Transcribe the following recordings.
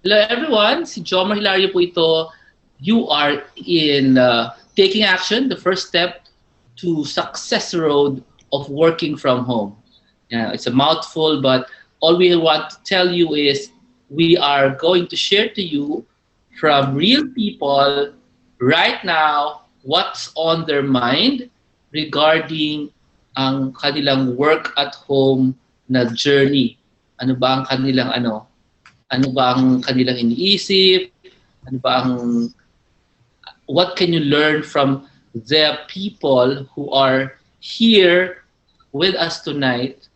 Hello everyone, si Jomar Hilario po ito. You are in taking action, the first step to success road of working from home. It's a mouthful, but all we want to tell you is we are going to share to you from real people right now what's on their mind regarding ang kanilang work at home na journey. Ano ba ang kanilang ano ba ang kanilang iniisip, ano ba ang what can you learn from the people who are here with us tonight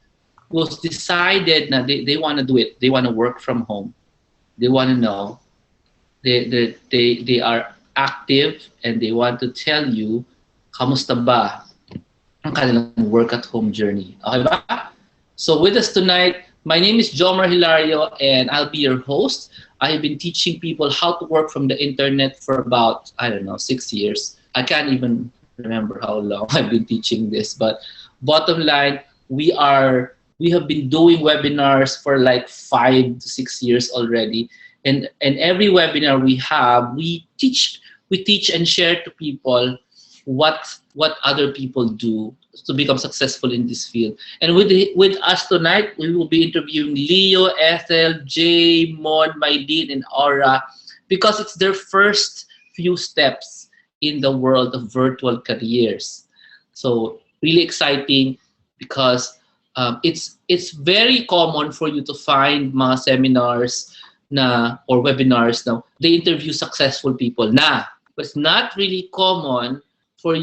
who's decided na they want to do it, they want to work from home, they want to know, they are active and they want to tell you kamusta ba ang kanilang work at home journey. Okay ba? So with us tonight, my name is Jomar Hilario and I'll be your host. I have been teaching people how to work from the internet for about, I don't know, 6 years. I can't even remember how long I've been teaching this, but bottom line, we have been doing webinars for like 5 to 6 years already. And every webinar we have, we teach and share to people what other people do to become successful in this field. And with us tonight, we will be interviewing Leo, Ethel, Jay, Mon, Maydeen, and Aura because it's their first few steps in the world of virtual careers. So really exciting because it's very common for you to find mga seminars or webinars na they interview successful people na. But it's not really common for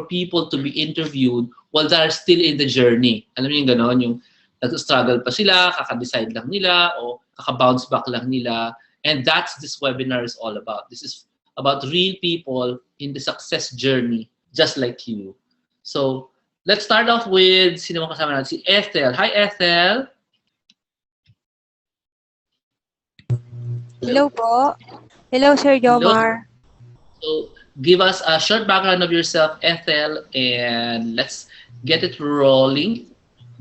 people to be interviewed while they're still in the journey. Alam niyo yung gano'n, yung nag-struggle pa sila, kaka-decide lang nila, o kaka-bounce back lang nila. And that's this webinar is all about. This is about real people in the success journey, just like you. So, let's start off with, sino mo kasama natin? Si Ethel. Hi, Ethel. Hello po. Hello, Sir Jomar. So, give us a short background of yourself, Ethel, and let's get it rolling.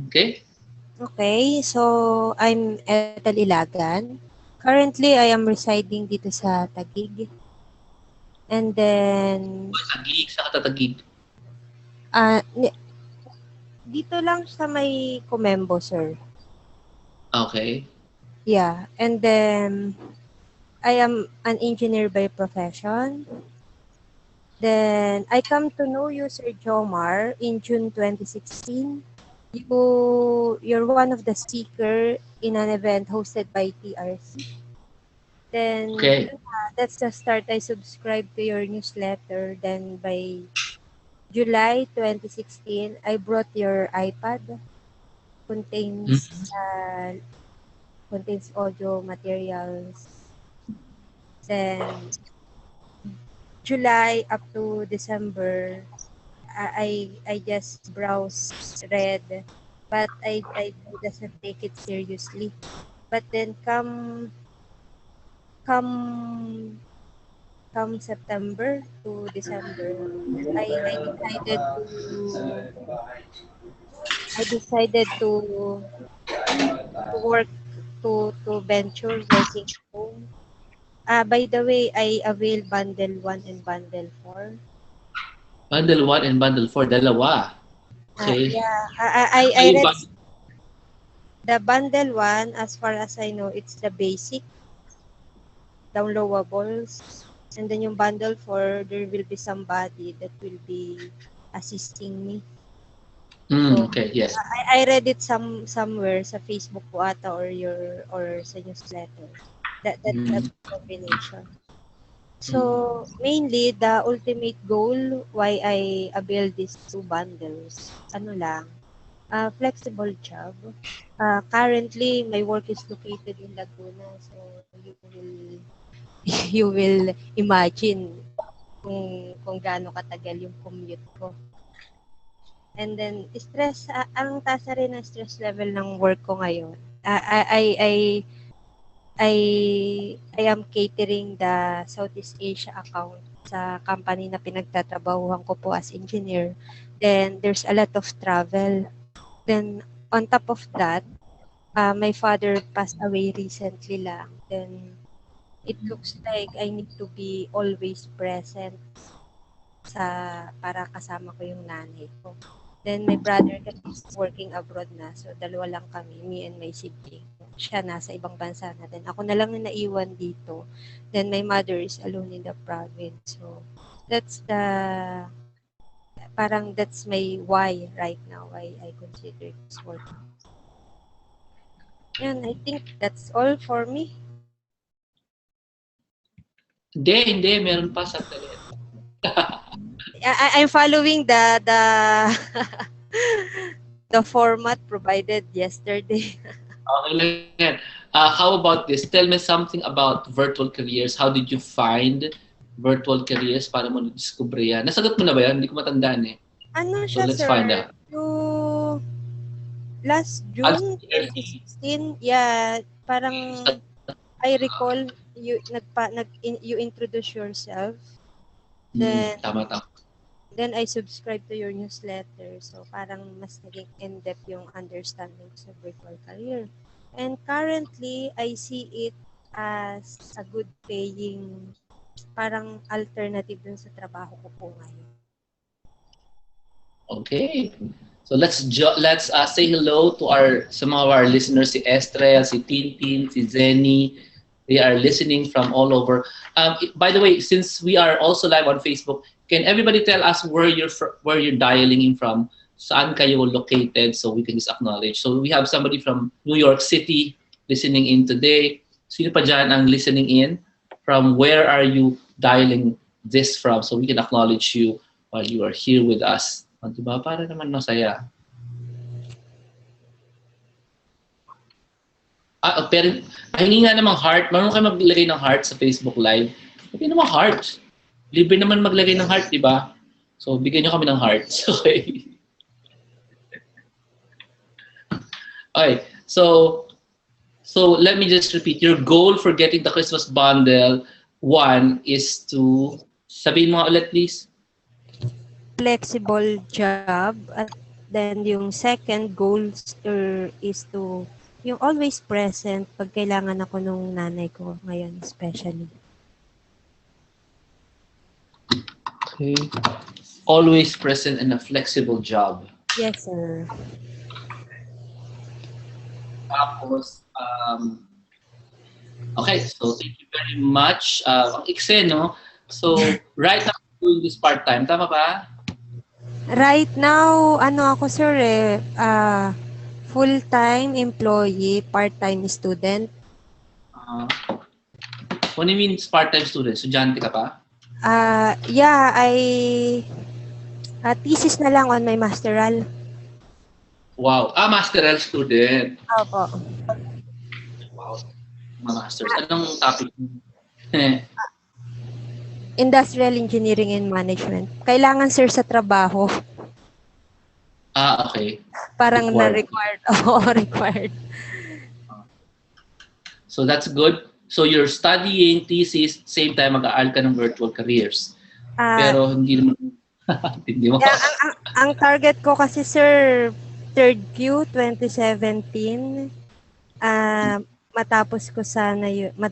Okay? Okay, so I'm Ethel Ilagan. Currently, I am residing dito sa Taguig. And then, Taguig sa Taguig. dito lang sa may Comembo, sir. Okay. Yeah, and then I am an engineer by profession. Then I come to know you, Sir Jomar, in June 2016. You're one of the speaker in an event hosted by TRC. Then that's the start. I subscribed to your newsletter. Then by July 2016, I brought your iPad. Contains audio materials. Then July up to December, I just browse, read, but I doesn't take it seriously. But then come September to December, I decided to work to venture working at home. By the way, I avail bundle 1 and bundle 4. Bundle 1 and bundle 4, dalawa. Okay. Yeah, I read the bundle 1, as far as I know, it's the basic downloadables. And then yung bundle 4, there will be somebody that will be assisting me. So, okay, yes. I read it somewhere sa Facebook po ata or sa newsletter. That's a combination. So, mainly, the ultimate goal why I avail these 2 bundles, flexible job. Currently, my work is located in Laguna, so you will imagine kung gaano katagal yung commute ko. And then, ang taas na rin ang stress level ng work ko ngayon. I am catering the Southeast Asia account sa company na pinagtatrabahuhan ko po as engineer. Then, there's a lot of travel. Then, on top of that, my father passed away recently lang. Then, it looks like I need to be always present para kasama ko yung nanay ko. Then my brother kasi is working abroad na. So dalawa lang kami, me and my sibling. Siya nasa ibang bansa na din. Ako na lang na naiwan dito. Then my mother is alone in the province. So that's that's my why right now, why I consider this work. And I think that's all for me. Hindi, meron pa sa I'm following the format provided yesterday. Okay lang yan. How about this? Tell me something about virtual careers. How did you find virtual careers para mo na-discover yan? Nasagot mo na ba yan? Hindi ko matandaan eh. Ano siya, let's sir? find out. Yung last June 2016, yeah, parang I recall you you introduce yourself. Then Tama. Then I subscribe to your newsletter. So parang mas naging in-depth yung understanding sa virtual career. And currently, I see it as a good paying parang alternative dun sa trabaho ko po ngayon. Okay. So let's say hello to some of our listeners, si Estrel, si Tintin, si Zenny. They are listening from all over. By the way, since we are also live on Facebook, can everybody tell us where you're dialing in from? Saan kayo located so we can just acknowledge. So we have somebody from New York City listening in today. Sino pa dyan ang listening in? From where are you dialing this from so we can acknowledge you while you are here with us? Diba? Para naman masaya. Pero hingi nga namang heart. Marunong kayo maglagay ng heart sa Facebook Live. Sabi naman heart. Libre naman maglagay ng heart, di ba? So, bigyan nyo kami ng heart. Okay. Okay. So let me just repeat. Your goal for getting the Christmas bundle, one, is to, sabihin mo nga ulit, please. Flexible job. At then yung second goal is to yung always present pag kailangan ako nung nanay ko ngayon especially. Okay. Always present in a flexible job. Yes, sir. Tapos, okay, so thank you very much. Ang ikse, no? So, right now, doing this part-time. Tama ba? Right now, ako, sir, full-time employee, part-time student. What do you mean part-time student? Estudyante ka pa? Yeah, thesis na lang on my masteral. Wow. Masteral student. Opo. Wow. Masters. Anong topic? Industrial Engineering and Management. Kailangan, sir, sa trabaho. Okay. Parang na-required. Oo, required. So that's good. So you're studying thesis, same time mag-aaral ka ng virtual careers. Pero hindi naman, hindi mo. Yeah, ang target ko kasi, sir, 3rd Q 2017,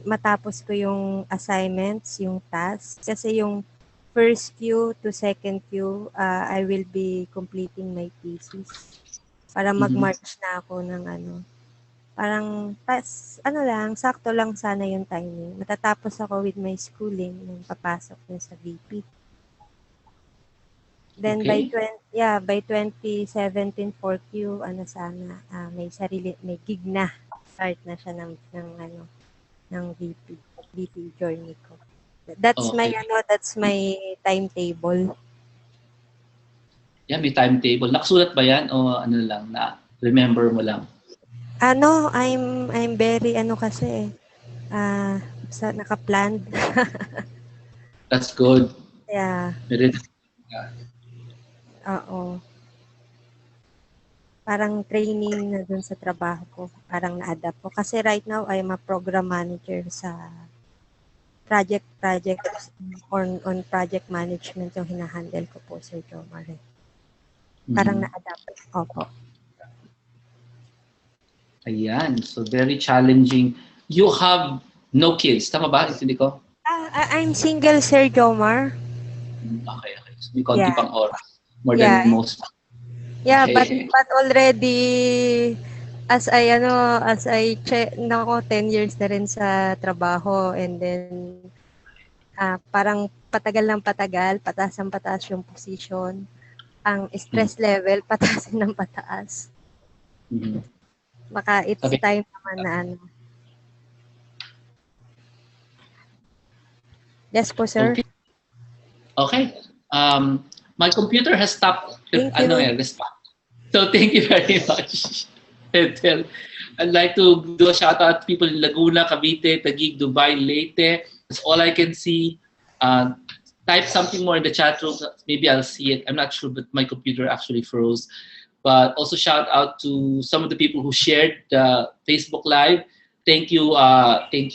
matapos ko yung assignments, yung tasks. Kasi yung first Q to second Q, I will be completing my thesis. Para mag-march na ako ng parang sakto lang sana yung timing. Matatapos ako with my schooling nung papasok din sa VP. Then okay. by 2017 4Q may gig na. Start na siya ng VP journey ko. That's my timetable. Yeah, may timetable. Nakasulat ba yan o lang na remember mo lang? I'm very kasi naka-planned. That's good. Yeah. Oo. Parang training na dun sa trabaho ko. Parang na-adapt ko. Kasi right now, I'm a program manager sa project on project management yung hinahandle ko po, Sir Jomar. Parang na-adapt. Opo. Ayan. So, very challenging. You have No kids. Tama ba? Hindi ko? I'm single, Sir Jomar. Okay. So, may konti Yeah. pang oras. More Yeah. than most. Yeah, Okay. but already as I check nako 10 years na rin sa trabaho, and then parang patagal ng patagal, pataas yung position. Ang stress level pataas ng pataas. Mhm. Baka it's Okay. time naman na ano. Yes po, sir. Okay. My computer has stopped. Thank you. Stopped. So thank you very much. Ethel. I'd like to do a shout out to people in Laguna, Cavite, Taguig, Dubai, Leyte. That's all I can see. Type something more in the chat room. Maybe I'll see it. I'm not sure, but my computer actually froze. But also shout out to some of the people who shared the Facebook Live. Thank you,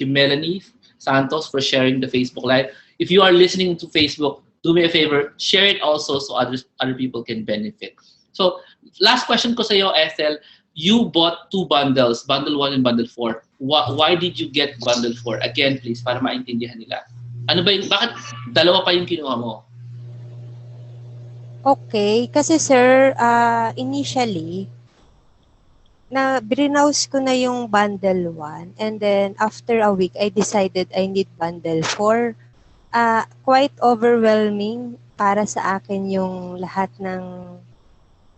Melanie Santos, for sharing the Facebook Live. If you are listening to Facebook, do me a favor, share it also so other people can benefit. So, last question ko sa iyo, Ethel. You bought 2 bundles, bundle 1 and bundle 4. Why did you get bundle 4? Again, please, para maintindihan nila. Ano ba yung, bakit dalawa pa yung kinuha mo? Okay, kasi sir, initially, brinouse ko na yung bundle 1, and then after a week, I decided I need bundle 4. Quite overwhelming para sa akin yung lahat ng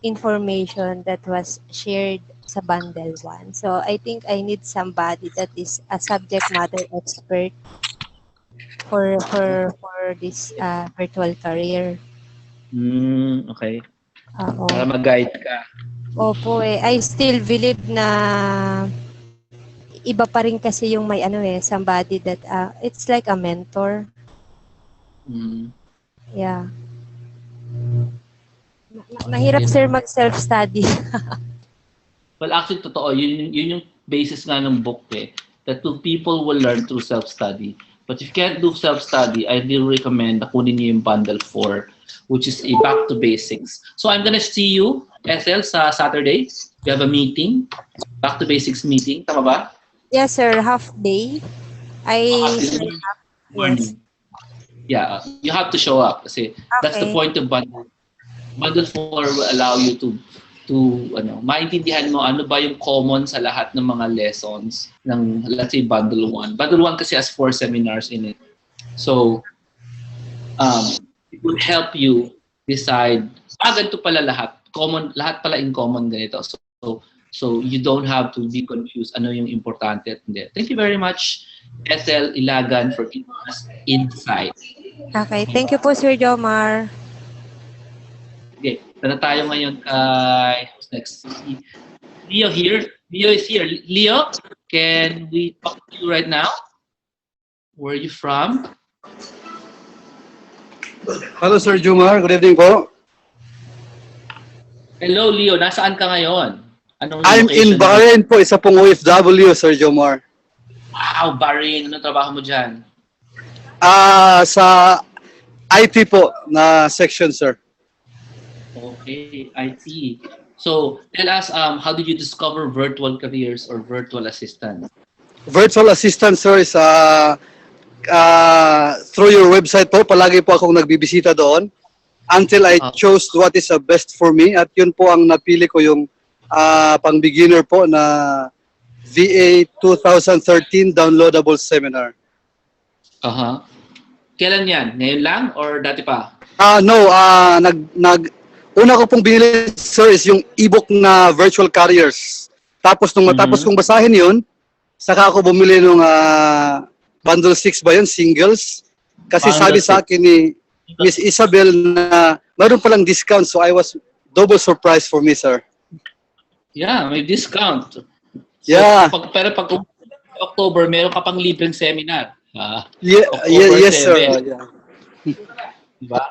information that was shared sa bundle 1. So I think I need somebody that is a subject matter expert for this virtual career. Okay. Oo. Para mag-guide ka. Opo I still believe na iba pa rin kasi yung may somebody that it's like a mentor. Yeah. Mahirap sir mag-self-study. Well, actually, totoo. Yun yung basis nga ng book that people will learn through self-study. But if you can't do self-study, I really recommend na kunin niyo yung bundle 4, which is a back to basics. So I'm gonna see you, Ethel, sa Saturday. We have a meeting, back to basics meeting. Tama ba? Yes, sir. Half day. Morning. Yeah, you have to show up kasi that's the Okay. point of bundle. Bundle 4 will allow you to maintindihan mo ano ba yung common sa lahat ng mga lessons ng, let's say, bundle 1. Bundle 1 kasi has 4 seminars in it. So, it would help you decide, ganito pala lahat. Lahat pala in common ganito. So you don't have to be confused ano yung importante at hindi. Thank you very much, Ethel Ilagan, for giving us insight. Okay. Thank you po, Sir Jomar. Okay, tara tayo ngayon kay who's next? Leo here. Leo is here. Leo, can we talk to you right now? Where are you from? Hello, Sir Jomar. Good evening po. Hello, Leo. Nasaan ka ngayon? Anong I'm in Bahrain po. Isa pong OFW, Sir Jomar. Wow, Bahrain. Anong trabaho mo dyan? Sa IT po na section, sir. Okay, IT. So, tell us, how did you discover virtual careers or virtual assistants? Virtual assistant, sir, is through your website po. Palagi po akong nagbibisita doon until I chose what is the best for me. At yun po ang napili ko yung pang beginner po na VA 2013 downloadable seminar. Kailan yan? Ngayon lang or dati pa? No, una ko pong binili, sir, is yung ebook na Virtual Careers. Tapos nung matapos kong basahin yun, saka ako bumili nung bundle 6 ba yun, singles. Kasi Bundle sabi sa 6. akin ni Miss Isabel na mayroon palang discount, so I was double surprised for me, sir. Yeah, may discount. So, Yeah. Pero pag October, meron ka pang libreng seminar. Yes, sir. Yeah. Diba?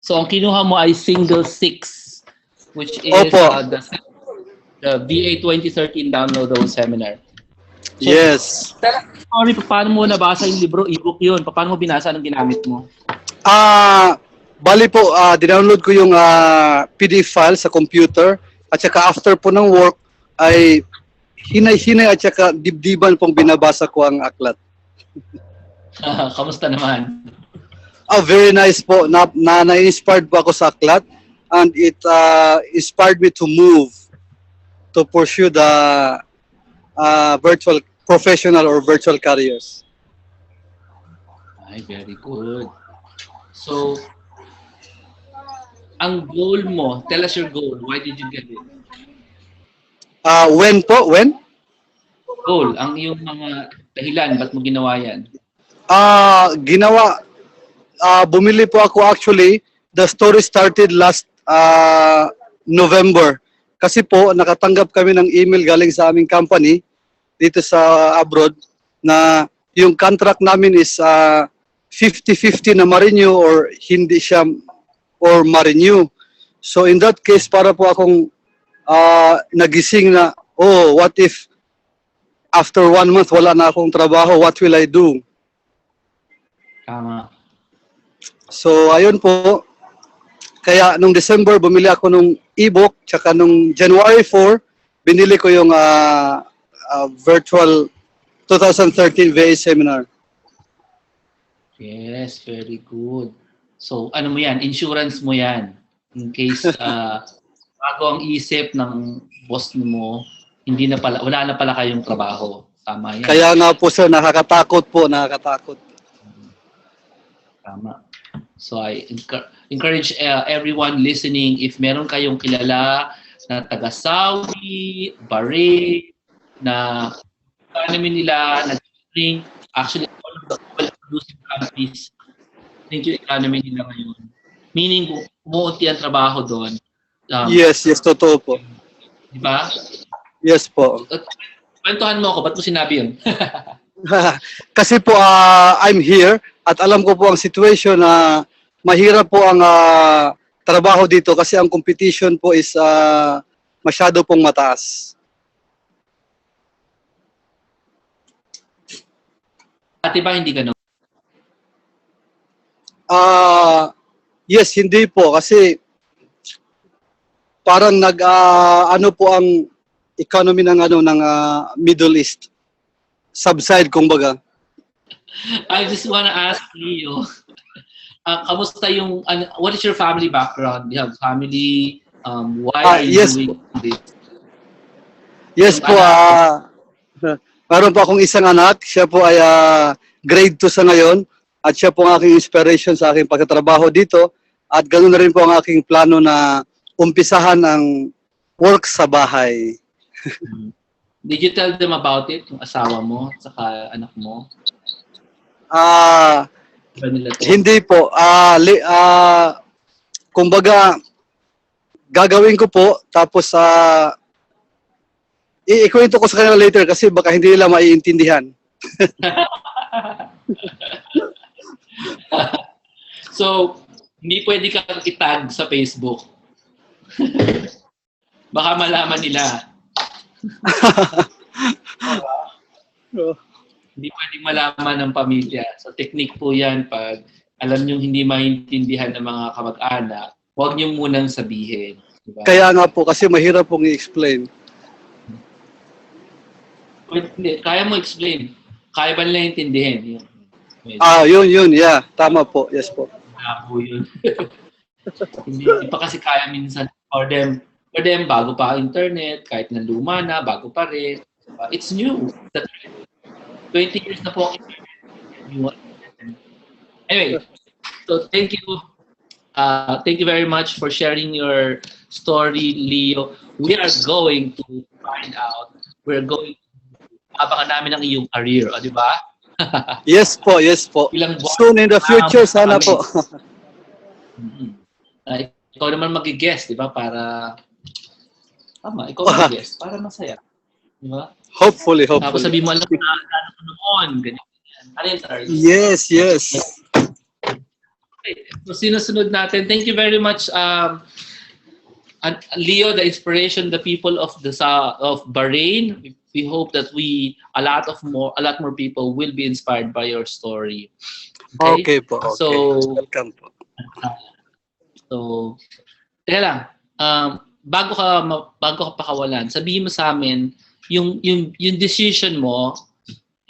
So, ang kinuha mo ay single 6, which is the VA 2013 downloadable seminar. So, yes. Sorry, paano mo nabasa yung libro? E-book yun. Paano mo binasa? Anong ginamit mo? Bali po, dinownload ko yung PDF file sa computer at saka after po ng work ay hinay-hinay at saka dibdiban pong binabasa ko ang aklat. Kamusta naman? Very nice po. Na-inspired po ako sa aklat, and it inspired me to move, to pursue the virtual professional or virtual careers. Ay, very good. So, ang goal mo, tell us your goal. Why did you get it? When po? When? Goal, ang iyong mga dahilan, ba't mo ginawa yan? Bumili po ako actually. The story started last November. Kasi po, nakatanggap kami ng email galing sa aming company dito sa abroad na yung contract namin is 50-50 na ma-renew or hindi siya or ma-renew. So in that case, para po akong nagising na, oh, what if after 1 month wala na akong trabaho, what will I do? Tama. So ayun po, kaya nung December bumili ako nung ebook, tsaka nung January 4, binili ko yung virtual 2013 VA seminar. Yes, very good. So, ano mo yan? Insurance mo yan. In case bago ang isip ng boss mo, hindi na pala, wala na pala kayong trabaho. Tama yan. Kaya nga po sir, nakakatakot po, nakakatakot. Tama. So, I encourage everyone listening, if meron kayong kilala na taga-Saudi, Bahrain, na economy nila, nag-drink, actually, all of the oil-producing countries, think yung economy nila ngayon. Meaning, umuunti ang trabaho doon. Yes, totoo po. Di ba? Yes po. Kwentuhan mo ako, ba't mo sinabi yun? Kasi po, I'm here at alam ko po ang situation na mahirap po ang trabaho dito kasi ang competition po is masyado pong mataas. At ba hindi ganun? Yes, hindi po kasi parang ano po ang economy ng Middle East. Subside kumbaga. I just want to ask Leo, kamusta yung what is your family background? Do you have family? Why are you yes doing po. this? Yes po. Meron po akong isang anak. Siya po ay grade 2 sa ngayon. At siya po ang aking inspiration sa aking pagtatrabaho dito. At ganoon na rin po ang aking plano na umpisahan ang work sa bahay. Did you tell them about it, yung asawa mo, saka anak mo? Ba nila to? Hindi po. Kumbaga, gagawin ko po. Tapos, ikwento ko sa kanila later kasi baka hindi nila maiintindihan. So, hindi pwede kang itag sa Facebook. Baka malaman nila. Hindi pwedeng malaman ng pamilya. So, technique po yan. Pag alam nyo hindi maintindihan ng mga kamag-anak, huwag nyo munang sabihin. Diba? Kaya nga po, kasi mahirap pong i-explain. Hindi, kaya mo explain. Kaya ba nila intindihin? Yun, yeah. Tama po, yes po. Po yun. hindi pa kasi kaya minsan for them, bago pa internet, kahit na luma na, bago pa rin. It's new. 20 years na po ang internet. Anyway, so thank you. Thank you very much for sharing your story, Leo. We are going to find out. We're going to abangan namin ang iyong career, di ba? Yes po, yes po. Ilang buwan Soon in the future, sana po. Ikaw naman mag-guest, di ba? Para, ikaw mag-guest, para masaya. Di ba? Hopefully. Tapos sabihin mo, alam ko noon, ganyan. Ano yun, sorry? Yes. Okay. So, sinusunod natin. Thank you very much, Leo, the inspiration, the people of Bahrain. We hope that a lot more people will be inspired by your story. Okay po. Okay. So, welcome po. Teka lang. Bago ka pakawalan, sabihin mo sa amin yung decision mo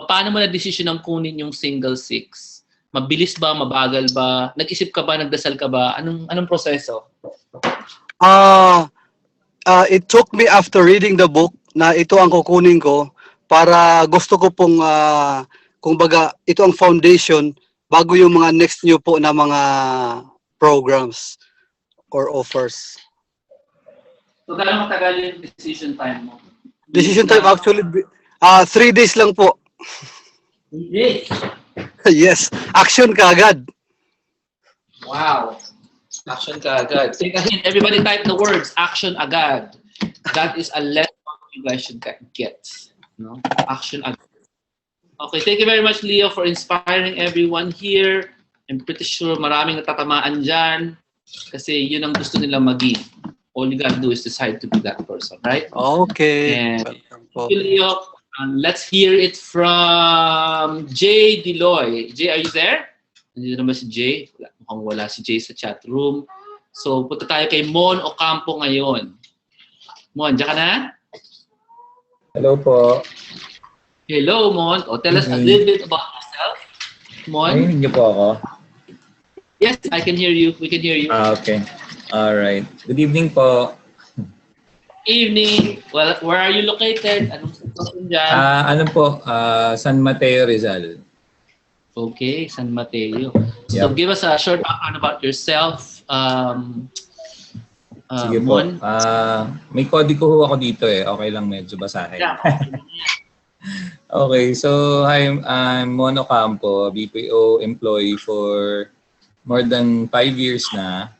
paano mo na-decision ang kunin yung single 6? Mabilis ba, mabagal ba? Nag-isip ka ba, nagdasal ka ba? Anong proseso? It took me after reading the book na ito ang kukunin ko para gusto ko pong kumbaga ito ang foundation bago yung mga next new po na mga programs or offers. So, gano'ng matagal yung decision time mo? Decision time actually 3 days lang po. 3 days? Yes, action kaagad. Wow. Action ka agad. Take a hint. Everybody type the words, action agad. That is a lesson you guys should get. No? Action agad. Okay, thank you very much, Leo, for inspiring everyone here. I'm pretty sure maraming natatamaan dyan kasi yun ang gusto nila maging. All you gotta do is decide to be that person, right? Okay. And thank you, Leo. Let's hear it from Jay Deloy. Jay, are you there? Nandito naman si Jay. Mukhang wala si Jay sa chat room. So, punta tayo kay Mon Ocampo ngayon. Mon, diyan ka na? Hello po. Hello, Mon. Tell us a little bit about yourself. Mon? Narinig niyo po ako? Yes, I can hear you. We can hear you. Okay. All right. Good evening po. Evening. Well, where are you located? Anong sitwasyon dyan? Ano po? San Mateo, Rizal. Okay, San Mateo. Yep. So, give us a short background about yourself. Sige po. Mon? May kodigo ho ako dito eh. Okay lang medyo basahin. Yeah. Okay, so I'm Mon Ocampo, BPO employee for more than 5 years na.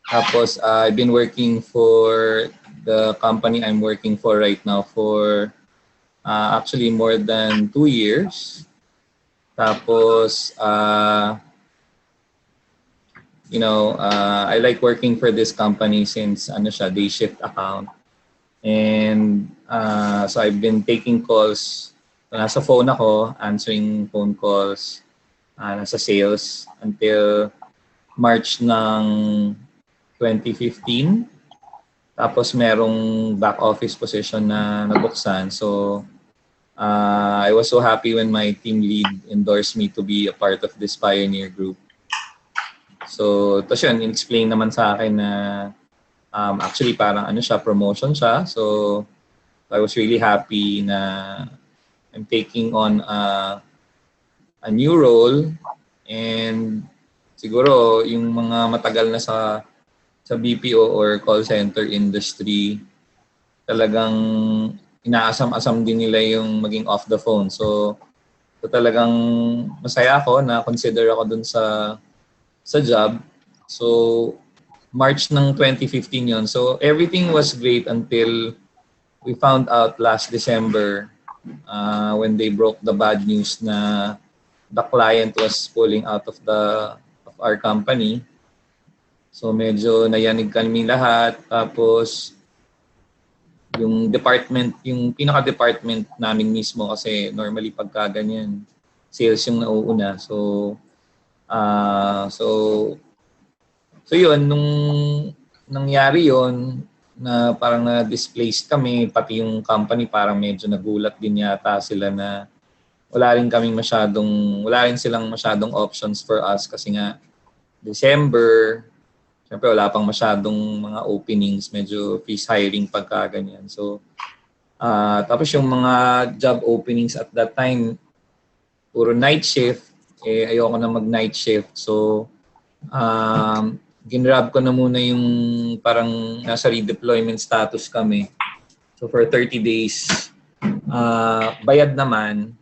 Tapos I've been working for the company I'm working for right now for actually more than 2 years. Tapos I like working for this company since ano siya, day shift account. And so I've been taking calls. Nasa phone ako, answering phone calls. Nasa sales until March ng 2015. Tapos merong back office position na nabuksan. So I was so happy when my team lead endorsed me to be a part of this pioneer group. So, tapos yun, in-explain naman sa akin na actually parang ano siya, promotion siya. So, I was really happy na I'm taking on a new role. And siguro, yung mga matagal na sa BPO or call center industry, talagang inaasam-asam din nila yung maging off the phone. So talagang masaya ako na consider ako dun sa job. So March ng 2015 yon. So everything was great until we found out last December when they broke the bad news na the client was pulling out of our company. So medyo nayanig kami lahat. Tapos yung department, yung pinaka-department namin mismo kasi normally pagka ganyan, sales yung nauuna. So yun, nung nangyari yun, na parang na-displaced kami, pati yung company parang medyo nagulat din yata sila na wala rin silang masyadong options for us kasi nga December, siyempre wala pang masyadong mga openings, medyo freeze hiring pagka ganyan. So, tapos yung mga job openings at that time, puro night shift, ayoko na mag-night shift. So, ginrab ko na muna yung parang nasa redeployment status kami. So, for 30 days, bayad naman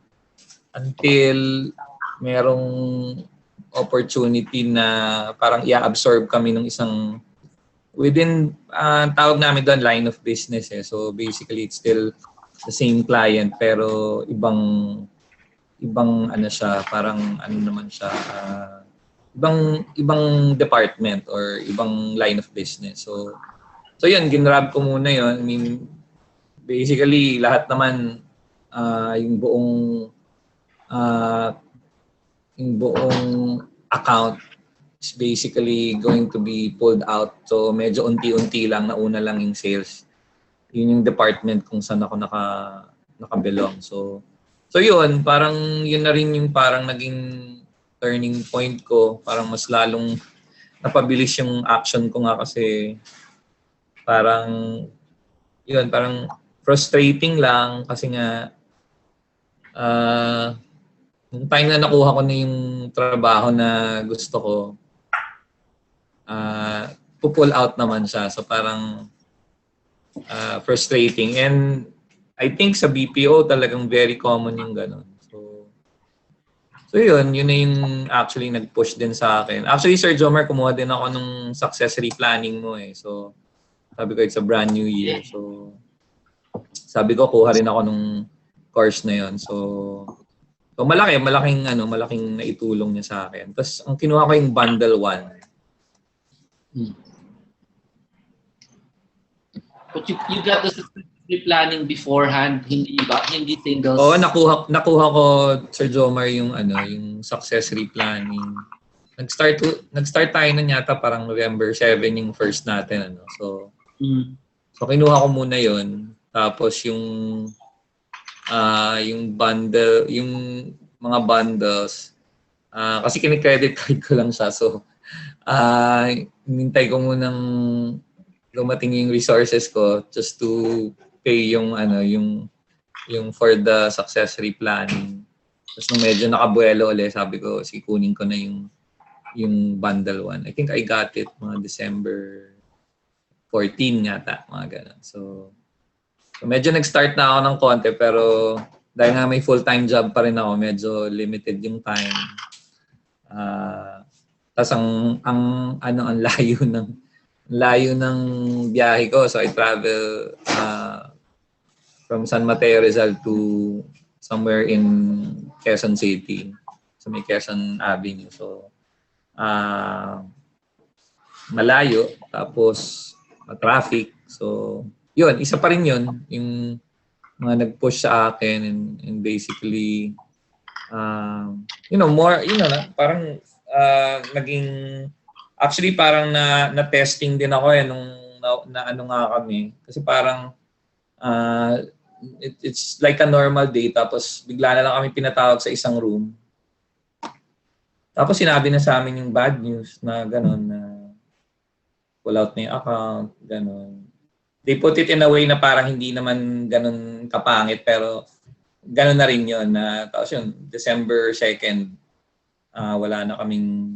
until merong opportunity na parang i-absorb kami ng isang within tawag namin doon line of business eh. So basically it's still the same client pero ibang ano siya, parang ano naman siya, ibang department or ibang line of business. So yun, ginrab ko muna yun. I mean basically lahat naman yung buong account is basically going to be pulled out. So medyo unti-unti lang, nauna lang yung sales. Yun yung department kung saan ako naka-belong. So So yun, parang yun na rin yung parang naging turning point ko. Parang mas lalong napabilis yung action ko nga kasi parang yun, parang frustrating lang kasi nga yung time na nakuha ko na yung trabaho na gusto ko, pull out naman siya. So parang frustrating. And I think sa BPO talagang very common yung ganun. So yun na yung actually nag-push din sa akin. Actually, Sir Jomar, kumuha din ako nung success replanning mo eh. So sabi ko, it's a brand new year. So sabi ko, kuha rin ako nung course na yun. So malaking naitulong niya sa akin. Tapos ang kinuha ko yung bundle 1. But you got the planning beforehand, hindi ba? Hindi singles. Oo, nakuha ko, Sir Jomar, yung success replanning. Nag-start tayo nun yata parang November 7 yung first natin. So kinuha ko muna yun. Tapos yung bundle, yung mga bundles, kasi kini-credit card ko lang siya. So, nintay ko munang dumating yung resources ko just to pay yung for the success replanning. Tapos nung medyo nakabuelo ulit, sabi ko, kunin ko na yung bundle 1. I think I got it mga December 14 yata, mga ganun. So medyo nag-start na ako ng konti, pero dahil nga may full-time job pa rin ako, medyo limited yung time. Tapos ang layo ng biyahe ko. So I travel from San Mateo, Rizal to somewhere in Quezon City. So may Quezon Avenue. So malayo, tapos traffic. So yun, isa pa rin yun, yung mga nag-push sa akin and basically parang naging actually parang na testing din ako nung na nga kami kasi parang it's like a normal day tapos bigla na lang kami pinatawag sa isang room. Tapos sinabi na sa amin yung bad news na gano'n na pull out na yung account, gano'n. They put it in a way na parang hindi naman ganun kapangit pero ganun na rin yun. Tapos yun, December 2nd, wala na kaming...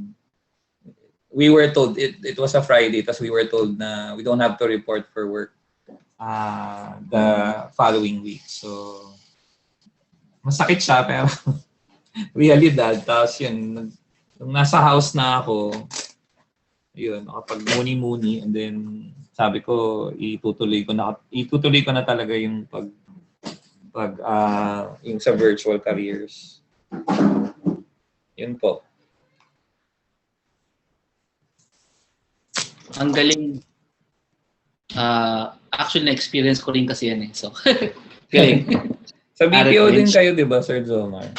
We were told, it was a Friday, tapos we were told na we don't have to report for work the following week. So, masakit siya pero realidad. Tapos yun, nung nasa house na ako, yun, nakapag-muni-muni and then sabi ko itutuloy ko na talaga yung yung sa virtual careers. Yun po. Ang galing. Actually na-experience ko rin kasi yan eh. So, galing. Sa BPO din kayo, di ba, Sir Jomar?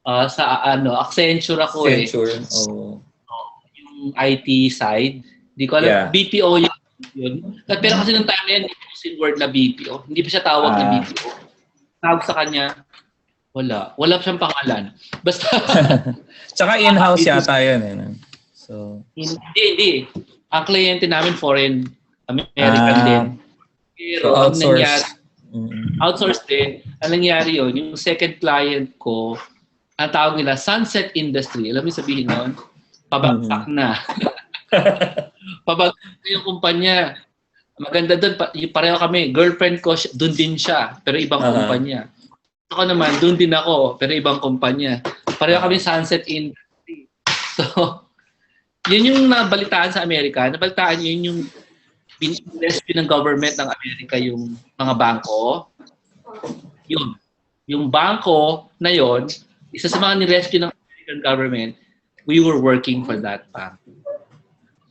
Accenture ako Accenture, oh. Yung IT side. Di ko alam, BPO yun. Pero kasi nung time na yan, hindi ko yung word na BPO. Hindi pa siya tawag na BPO. Tawag sa kanya, wala. Wala pa siyang pangalan. Basta... Tsaka in-house yata yun eh. So... Hindi. Ang kliyente namin foreign American din. Pero so outsource. Outsource din. Ang nangyari yun, yung second client ko, ang tawag nila, Sunset Industry. Alam mo sabihin nun? Pabagsak na. Pabagsak na yung kumpanya. Maganda doon, pareho kami. Girlfriend ko, doon din siya, pero ibang kumpanya. Ako naman, doon din ako, pero ibang kumpanya. Pareho kami Sunset Industry. So, yun yung nabalitaan sa Amerika. Nabalitaan yun yung rescue ng government ng Amerika, yung mga bangko. Yun. Yung bangko na yun, isa sa mga ni-rescue ng American government, we were working for that bank.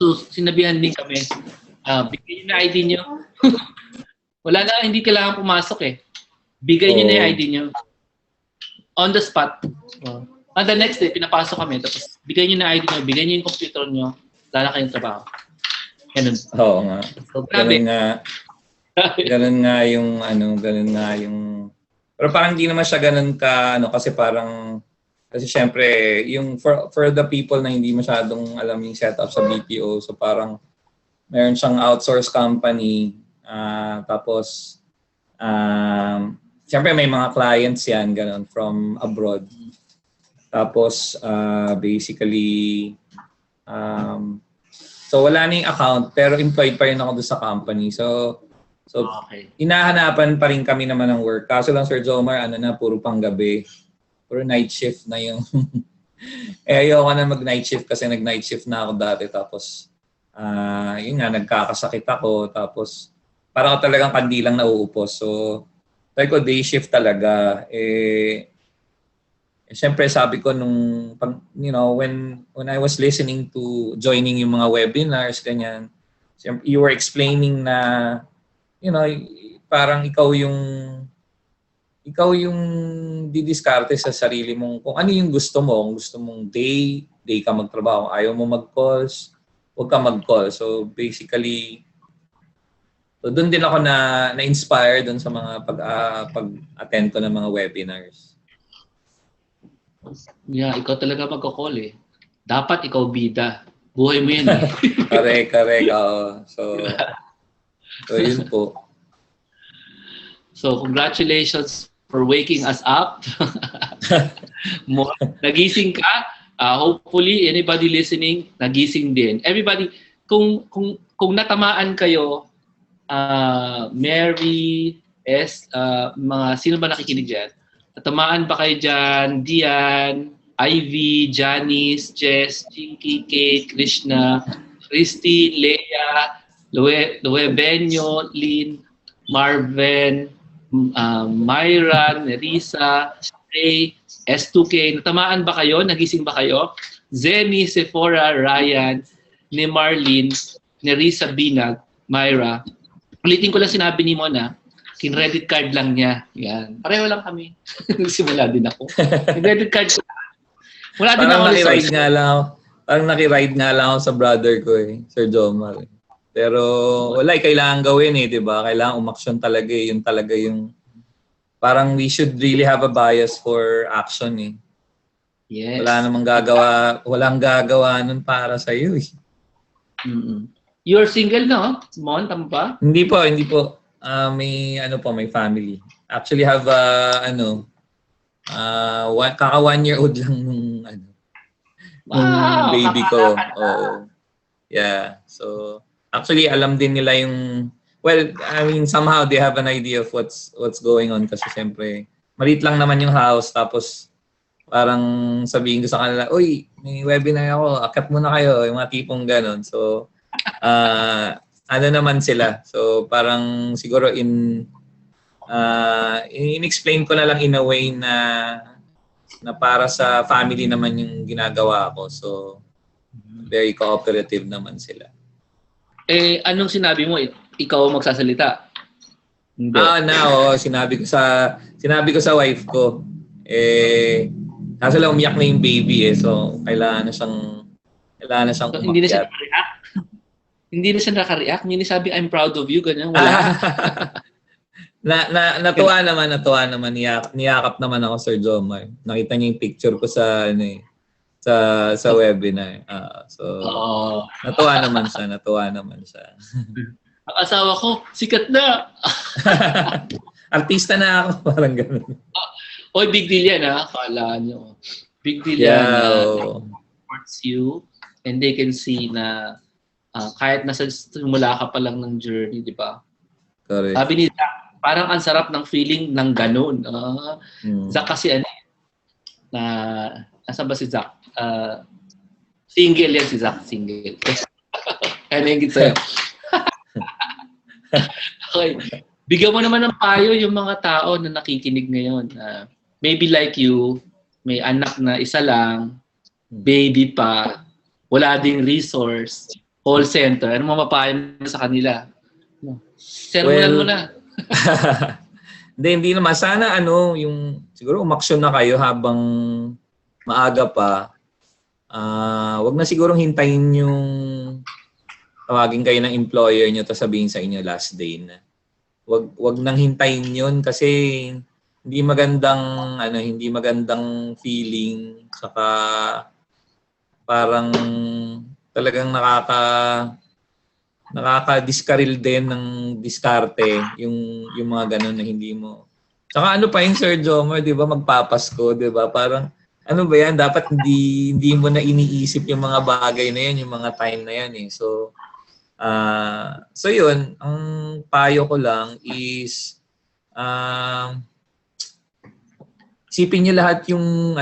So, sinabihan din kami, bigay nyo na ID nyo. Wala na, hindi kailangan pumasok eh. Bigay nyo na yung ID nyo. On the spot. On the next day, pinapasok kami. Tapos, bigay nyo na ID nyo, bigay nyo yung computer nyo, wala na kayong trabaho. Ganun. Oo nga. So, grabe. Ganun nga yung Pero parang hindi naman siya ganun ka, ano, kasi syempre, yung for the people na hindi masyadong alam yung setup sa BPO, so parang meron siyang outsource company, tapos, syempre may mga clients yan, ganun, from abroad. Tapos, basically, so wala na yung account, pero employed pa rin ako doon sa company. So Okay. hinahanapan pa rin kami naman ng work. Kaso lang, Sir Jomar, puro panggabi. Puro night shift na yung... ayoko na mag-night shift kasi nag-night shift na ako dati. Tapos, yun nga, nagkakasakit ako. Tapos, parang ako talagang kandilang nauupos. So, sabi ko, day shift talaga. Siyempre, sabi ko when I was listening to joining yung mga webinars, ganyan, you were explaining na, parang ikaw yung didiskarte sa sarili mong kung ano yung gusto mo. Kung gusto mong day ka magtrabaho. Ayaw mo mag-calls, huwag ka mag-call. So basically, doon din ako na-inspire doon sa mga pag-attend ko ng mga webinars. Yeah, ikaw talaga magko-call eh. Dapat ikaw bida. Buhay mo yan eh. Correct. So yun po. So congratulations for waking us up. Nagising ka. Hopefully anybody listening nagising din. Everybody, kung natamaan kayo, Mary, mga sino ba nakikinig diyan? Natamaan ba kayo diyan? Dian, Ivy, Janice, Jess, Chinky, Kate, Krishna, Christine, Leia, Luebenio, Lynn, Marvin, Myra, Nerissa, Ray, S2K. Natamaan ba kayo? Nagising ba kayo? Zemi, Sephora, Ryan, ni Marlene, Nerissa Binag, Myra. Ulitin ko lang sinabi ni Mona, kin-credit card lang niya. Yan. Pareho lang kami. Simula din ako. Credit card ko. Wala din ako resources. Parang nakiride nga lang ako sa brother ko Sir Jomar. Pero wala, kailangan gawin di ba? Kailangan umaksyon talaga Yun talaga yung parang we should really have a bias for action Yes. Walang gagawa nun para sa iyo Mm-mm. You're single no? Mon, tama ba? Hindi po. May may family. Actually have kaka 1 year old lang nung Wow, baby ko. Yeah. So actually, alam din nila somehow they have an idea of what's going on kasi siyempre, maliit lang naman yung house tapos parang sabihin ko sa kanila, uy, may webinar ako, akit muna kayo, yung mga tipong ganon. So, naman sila. So, parang siguro in-explain ko na lang in a way na para sa family naman yung ginagawa ko. So, very cooperative naman sila. Anong sinabi mo? Ikaw magsasalita? Hindi. Sinabi ko sa wife ko. Kaso lang umiyak na yung baby So, kailangan na siyang umakyat. So, hindi na siya naka-react? Hindi na siya naka-react? Hindi na sabi, I'm proud of you, ganyan? Wala. Natuwa naman. Niyakap naman ako, Sir Jomar. Nakita niya yung picture ko sa webinar. Natuwa naman siya. Ang asawa ko, sikat na. Artista na ako, parang gano'n. Big deal yan Kala nyo. Big deal yan. Supports you and they can see na kahit nasa simula ka pa lang ng journey, di ba? Correct. Sabi ni Zach, parang ang sarap ng feeling ng ganun. Zach kasi nasa ba si Zach? Single yan si Zach, single. Ano yung sa'yo? Okay. Bigyan mo naman ng payo yung mga tao na nakikinig ngayon. Maybe like you, may anak na isa lang, baby pa, wala ding resource, call center. Ano mapapayo mo sa kanila? Sermonan mo na. Hindi naman. Sana yung siguro umaksyon na kayo habang maaga pa. Wag na sigurong hintayin yung tawagin kayo ng employer nyo to sabihin sa inyo last day na. Wag nang hintayin yun kasi hindi magandang feeling, saka parang talagang nakaka-diskaril din ng diskarte yung mga ganun na hindi mo. Saka ano pa yung Sir Jomar, 'di ba, magpapasko, 'di ba? Parang ano ba 'yan, dapat hindi mo na iniisip yung mga bagay na 'yan, yung mga time na 'yan eh. So yun, ang payo ko lang is isipin niyo lahat yung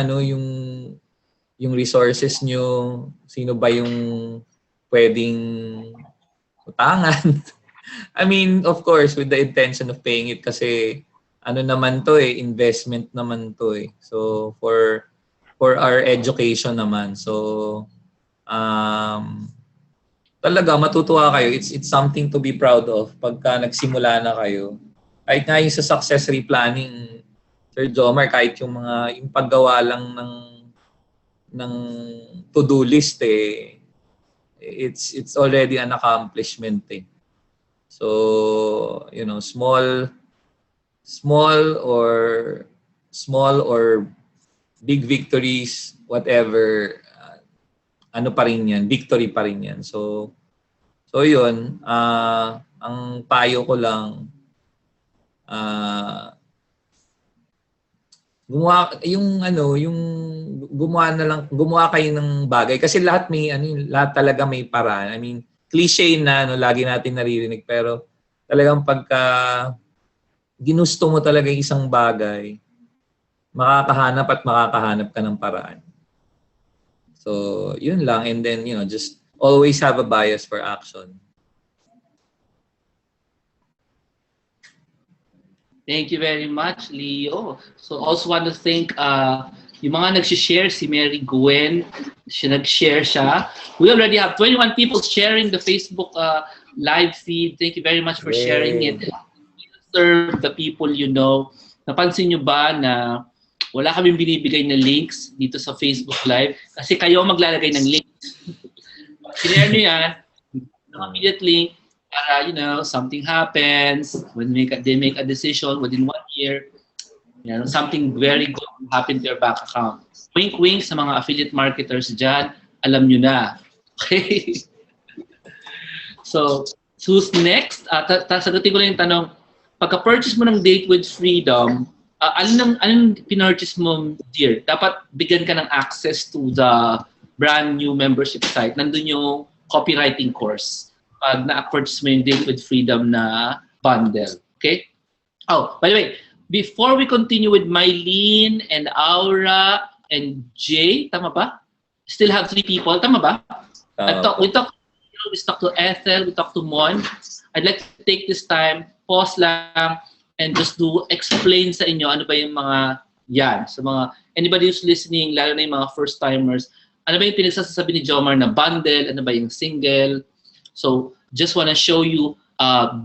yung resources niyo, sino ba yung pwedeng utangan. I mean, of course, with the intention of paying it kasi ano naman to eh, investment naman to eh. So for our education naman. So talaga matutuwa kayo. It's something to be proud of pagka nagsimula na kayo. Kahit nga yung sa success replanning, Sir Jomar, kahit yung paggawa lang ng to-do list eh, it's already an accomplishment eh. So, you know, small or big victories, whatever, ano pa rin yan, victory pa rin yan. So yun, ang payo ko lang, gumawa kayo ng bagay kasi lahat talaga may paraan. I mean, cliche na lagi natin naririnig, pero talagang pagka ginusto mo talaga yung isang bagay, makakahanap ka ng paraan. So, yun lang. And then, you know, just always have a bias for action. Thank you very much, Leo. So, also want to thank yung mga nag-share, si Mary Gwen, nag-share siya. We already have 21 people sharing the Facebook live feed. Thank you very much for sharing it. Serve the people you know. Napansin nyo ba na wala kaming binibigay na links dito sa Facebook Live kasi kayo maglalagay ng links. Sinare nyo yan, ng affiliate link para, you know, something happens when they make a decision within 1 year. You know, something very good will happen to your bank account. Wink-wink sa mga affiliate marketers dyan, alam nyo na. Okay? So, who's next? Sagutin ko lang yung tanong, pagka-purchase mo ng Date with Freedom, anong pinurchase mo, dear? Dapat bigyan ka ng access to the brand new membership site. Nandun yung copywriting course. Pag na-purchase mo yung Date with Freedom na bundle. Okay? Oh, by the way, before we continue with Mylene and Aura and Jay, tama ba? Still have 3 people, tama ba? We talked to Ethel, we talked to Mon. I'd like to take this time, pause lang, and just explain sa inyo ano ba yung mga yan. So mga, anybody who's listening, lalo na yung mga first-timers, ano ba yung pinagsasabi ni Jomar na bundle, ano ba yung single. So just want to show you,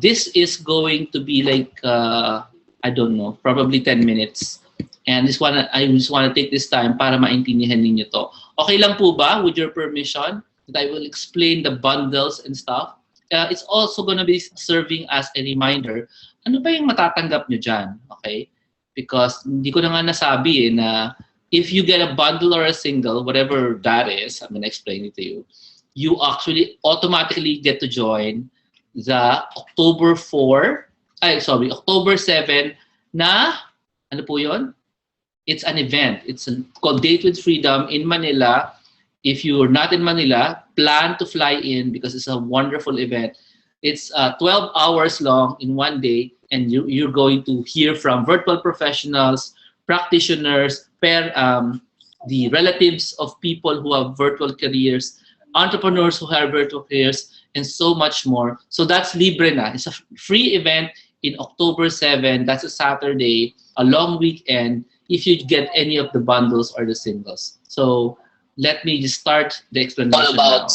this is going to be like, I don't know, probably 10 minutes. And I just want to take this time para maintindihan ninyo to. Okay lang po ba, with your permission, that I will explain the bundles and stuff? It's also going to be serving as a reminder, ano ba yung matatanggap nyo dyan? Okay? Because hindi ko na nga nasabi na if you get a bundle or a single, whatever that is, I'm going to explain it to you, you actually automatically get to join the October 7 na, ano po yun? It's an event. It's called Date with Freedom in Manila. If you're not in Manila, plan to fly in because it's a wonderful event. It's 12 hours long in 1 day, and you're going to hear from virtual professionals, practitioners, the relatives of people who have virtual careers, entrepreneurs who have virtual careers, and so much more. So that's Libre na. It's a free event in October 7. That's a Saturday, a long weekend, if you get any of the bundles or the singles. So let me just start the explanation. All about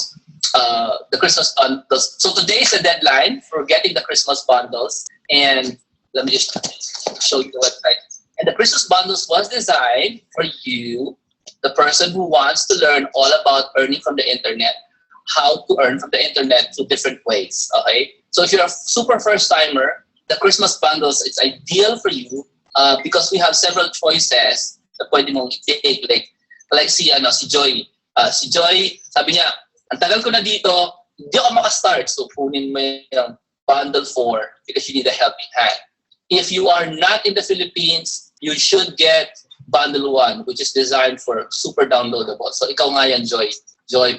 the Christmas bundles. So today is the deadline for getting the Christmas bundles. And let me just show you the website. And the Christmas bundles was designed for you, the person who wants to learn all about earning from the internet, how to earn from the internet through different ways. Okay? So if you're a super first timer, the Christmas bundles, it's ideal for you because we have several choices na pwede mong i-take. Like si Joy. Si Joy, sabi niya, ang tagal ko na dito, hindi ako makastart. So kunin mo yung bundle 4 because you need a helping hand. If you are not in the Philippines, you should get bundle 1, which is designed for super downloadable. So ikaw nga yan, Joy. Joy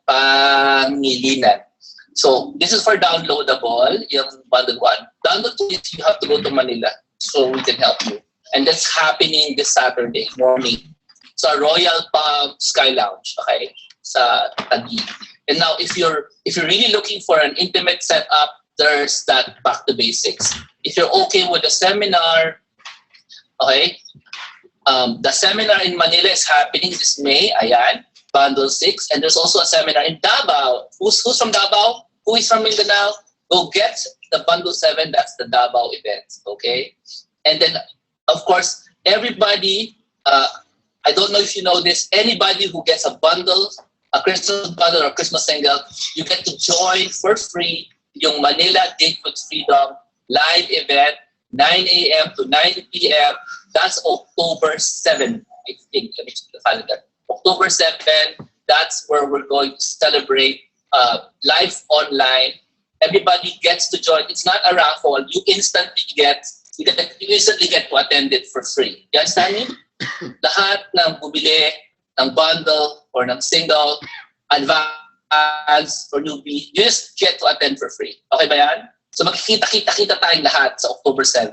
Pangilinan. So this is for downloadable, yung bundle 1. Bundle 2 is you have to go to Manila so we can help you. And that's happening this Saturday morning sa Royal Palm Sky Lounge, okay? Sa Taguig. And now if you're really looking for an intimate setup, there's that back to basics. If you're okay with the seminar, okay? The seminar in Manila is happening this May, ayan, bundle 6. And there's also a seminar in Davao. Who's from Davao? Who is from Mindanao? Go get the bundle 7, that's the Davao event, okay? And then, of course, everybody, I don't know if you know this, anybody who gets a bundle, a Christmas bundle or Christmas single, you get to join for free yung Manila Date with Freedom live event, 9 a.m. to 9 p.m. That's October 7, I think. Let me check the calendar. October 7, that's where we're going to celebrate live online. Everybody gets to join. It's not a raffle. You instantly get to attend it for free. You understand me? Lahat ng bumili ng bundle or ng single, advance for newbie, you just get to attend for free. Okay ba yan? So magkikita-kita tayong lahat sa October 7.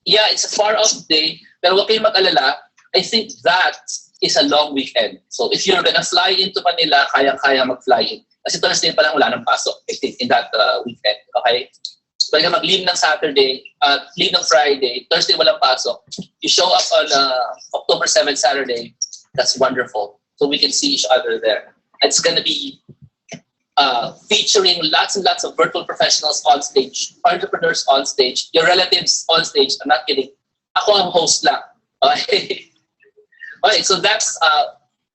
Yeah, it's a far-off day, pero huwag kayong mag-alala. I think that is a long weekend. So if you're gonna fly into Manila, kayang-kaya mag-fly in. Kasi Thursday pa lang wala ng pasok, I think, in that weekend. Okay? So pwede ka mag-leave ng Saturday, leave ng Friday, Thursday walang pasok. You show up on October 7, Saturday, that's wonderful. So we can see each other there. It's gonna be featuring lots and lots of virtual professionals on stage, entrepreneurs on stage, your relatives on stage. I'm not kidding. Ako ang host lang. Okay. Okay. So that's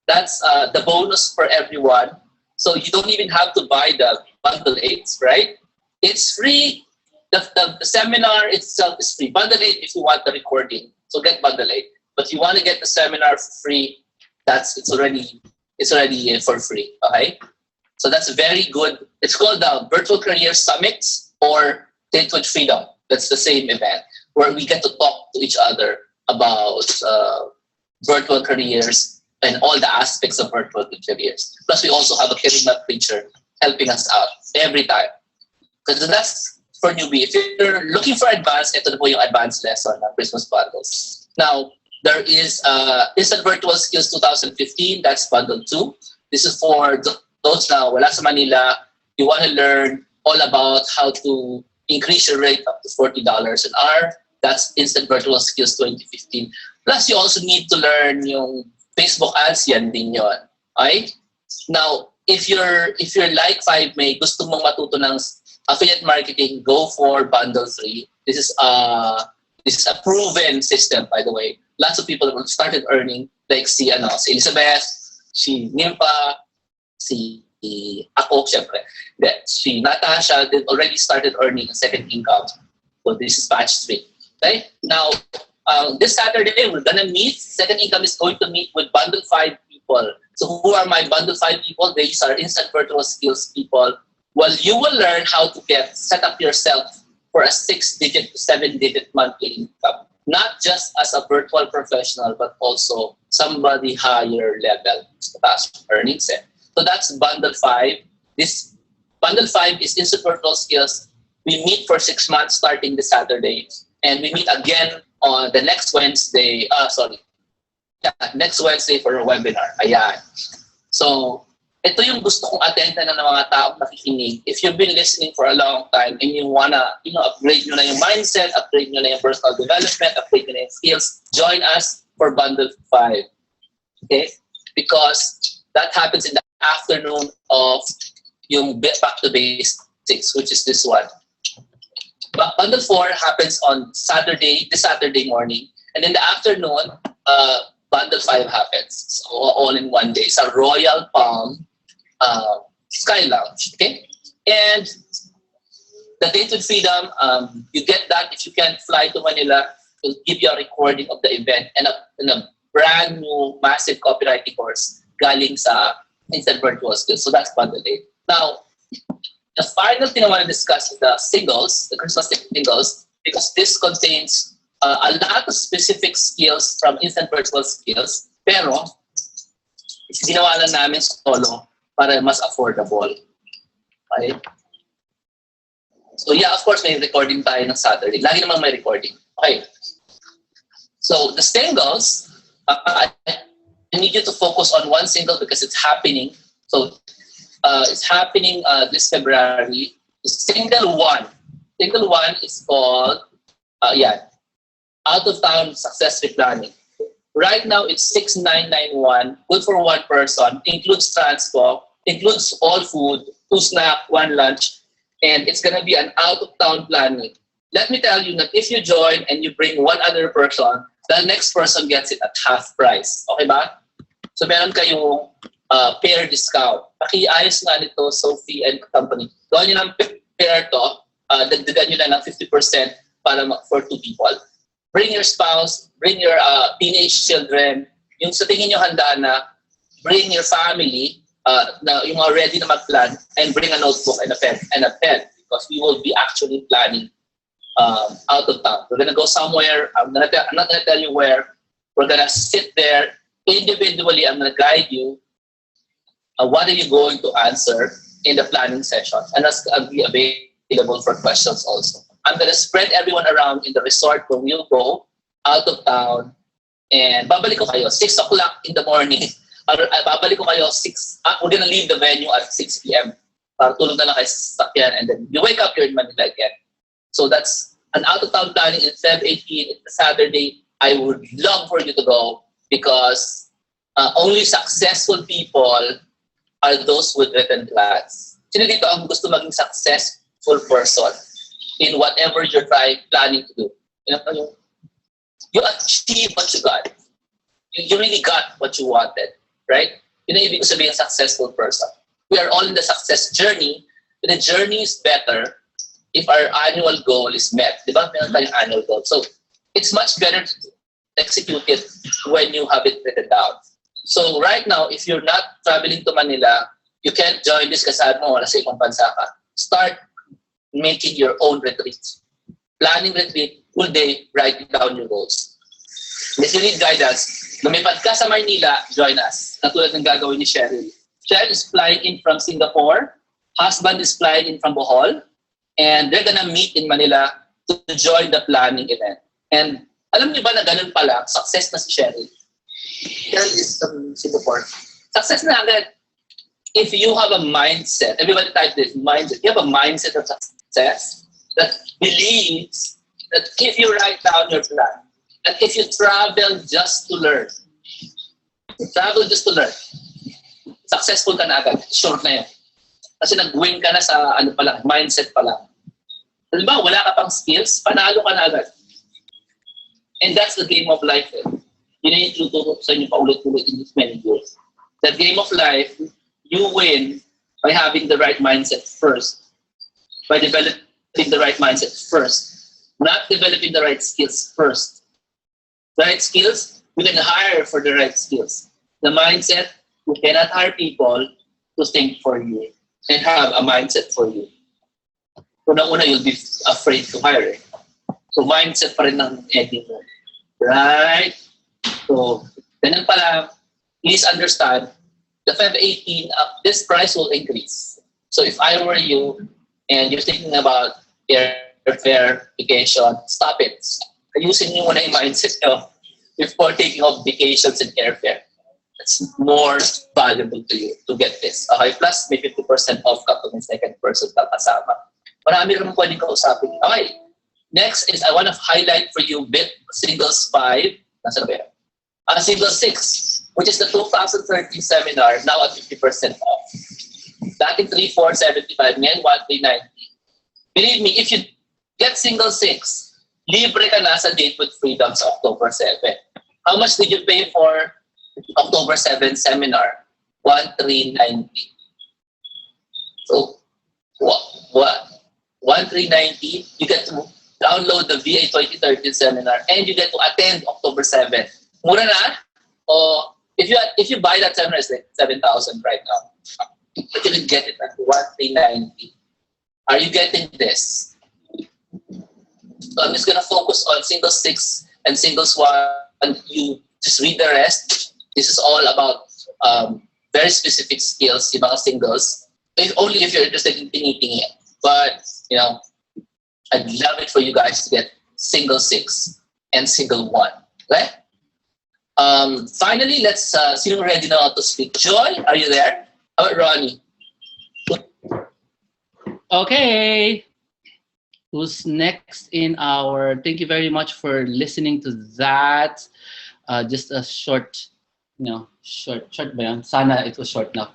the bonus for everyone. So you don't even have to buy the bundle 8s, right? It's free. The seminar itself is free. Bundle 8 if you want the recording. So get bundle 8. But if you want to get the seminar for free, it's already for free. Okay. So that's very good. It's called the Virtual Career Summits or Date with Freedom. That's the same event where we get to talk to each other about virtual careers and all the aspects of virtual careers. Plus, we also have a charisma preacher helping us out every time. Because that's for newbie. If you're looking for advanced, ito na po yung advanced lesson ng Christmas bundles. Now, there is Instant Virtual Skills 2015. That's bundle 2. This is for those now wala sa Manila, you want to learn all about how to increase your rate up to $40 an hour. That's Instant Virtual Skills 2015. Plus, you also need to learn yung Facebook ads, yan din yun. Okay? Now, if you're like 5 May, gusto mong matuto ng affiliate marketing, go for bundle 3. This is a proven system, by the way. Lots of people have started earning, like si Elizabeth, si Nimpa, si ako, syempre. Si Natasha did already started earning a second income. So this is batch 3. Okay? Now, this Saturday, we're gonna meet. Second income is going to meet with bundle 5 people. So who are my bundle 5 people? These are Instant Virtual Skills people. Well, you will learn how to set up yourself for a 6-digit to 7-digit monthly income. Not just as a virtual professional, but also somebody higher level. That's earnings. So that's bundle 5. This bundle 5 is Instant Virtual Skills. We meet for 6 months starting this Saturday. And we meet again on the next Wednesday. Next Wednesday for a webinar. Ayan. So, ito yung gusto kong attendan ng mga taong nakikinig. If you've been listening for a long time and you wanna, upgrade nyo na yung mindset, upgrade nyo na yung personal development, upgrade nyo na yung skills, join us for bundle 5. Okay? Because that happens in the afternoon of yung back to basics, which is this one. But bundle 4 happens on this Saturday morning. And in the afternoon, bundle 5 happens. So all in one day. It's a Royal Palm Sky Lounge. Okay? And the Date with Freedom, you get that if you can't fly to Manila. will give you a recording of the event and a brand new massive copywriting course galing sa Instant Virtual Skills. So that's bundle A. Now, the final thing I want to discuss is the singles, the Christmas singles, because this contains a lot of specific skills from Instant Virtual Skills, pero ginawa lang namin solo para mas affordable. Okay? So yeah, of course, may recording tayo ng Saturday. Lagi naman may recording. Okay. So the singles, I need you to focus on one single because it's happening. So it's happening this February. Single one is called Out of Town Success Replanning. Right now it's 6,991, good for one person, includes transport, includes all food, 2 snack, 1 lunch, and it's gonna be an out of town planning. Let me tell you that if you join and you bring one other person, the next person gets it at half price. Okay ba? So meron kayong pair discount. Pakiayos nga nito, Sophie and company. Gawin nyo ng pair to, dagdagan nyo na ng 50% for 2 people. Bring your spouse, bring your teenage children, yung sa tingin nyo handa na, bring your family, na yung mga ready na mag-plan, and bring a notebook and a pen because we will be actually planning out of town. We're gonna go somewhere. I'm not gonna tell you where. We're gonna sit there individually. I'm gonna guide you. What are you going to answer in the planning session? And that's gonna be available for questions also. I'm gonna spread everyone around in the resort where we'll go out of town. And babalik ko kayo 6 o'clock in the morning. Babalik ko kayo 6. We're gonna leave the venue at 6 p.m. Para tulog na lang kayo sa sakyan, and then you wake up here in Manila again. So that's an out-of-town planning in Feb 18. It's a Saturday. I would love for you to go because only successful people are those with written plans. Sino dito ang gusto maging successful person in whatever you're planning to do? You achieve what you got. You really got what you wanted, right? Yun ang ibig sabihin ng successful person. We are all in the success journey. The journey is better if our annual goal is met. Di ba? Meron tayong annual goal. So, it's much better to execute it when you have it written down. So, right now, if you're not traveling to Manila, you can't join this kasad mo, wala sa ibang bansa ka. Start making your own retreat. Planning retreat, full day, write down your goals. If you need guidance, lumipad ka sa Maynila, join us. Katulad ng gagawin ni Cheryl. Cheryl is flying in from Singapore. Husband is flying in from Bohol. And they're gonna meet in Manila to join the planning event. And alam niyo ba na ganun pala, success na si Cheryl. Cheryl is from Singapore. Success na agad. If you have a mindset, everybody type this, mindset. You have a mindset of success that believes that if you write down your plan, that if you travel just to learn, successful ka na agad. Sure na yun. Kasi nag-win ka na sa mindset pa lang. Halimbawa, wala ka pang skills, panalo ka na agad. And that's the game of life. Yun yung tuturo sa inyo paulit-ulit in this many years. The game of life, you win by having the right mindset first. By developing the right mindset first. Not developing the right skills first. The right skills, we can hire for the right skills. The mindset, you cannot hire people to think for you and have a mindset for you. Una-una, you'll be afraid to hire. So, mindset pa rin ng edit mo. Right? So, ganun pala, please understand, the Feb 18, this price will increase. So, if I were you, and you're thinking about airfare, vacation, stop it. Ayusin nyo muna yung mindset nyo before taking off vacations and airfare. It's more valuable to you to get this. Okay, plus may 50% off ka kung may second person ka kasama. Marami rin pwedeng kausapin. Okay, next is I want to highlight for you Singles 5. Nasaan ba yan? Singles 6, which is the 2013 seminar, now at 50% off. Dating 3,475, ngayon 1,390. Believe me, if you get Singles 6, libre ka na sa Date with Freedom sa October 7. How much did you pay for October 7 seminar? 1,390. So, what? 1,390, you get to download the VA 2013 seminar, and you get to attend October 7th. Mura na? O if you buy that seminar, it's like 7,000 right now. But you can get it at 1,390. Are you getting this? So I'm just gonna focus on singles 6 and singles 1, and you just read the rest. This is all about very specific skills, yung mga singles. Only if you're interested in tinitingin. But, I'd love it for you guys to get single 6 and single 1. Okay? Finally, let's sino ready now to speak? Joy, are you there? How about Ronnie? Okay. Who's next in our... Thank you very much for listening to that. Just a short, short ba yan? Sana it was short enough.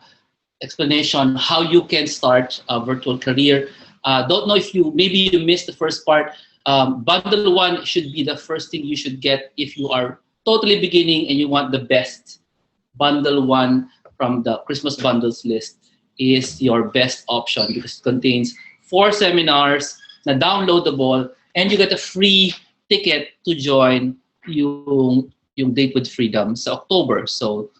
Explanation how you can start a virtual career. Don't know if maybe you missed the first part. Bundle 1 should be the first thing you should get if you are totally beginning and you want the best. Bundle 1 from the Christmas bundles list is your best option because it contains 4 seminars na downloadable and you get a free ticket to join yung Date with Freedom sa October. So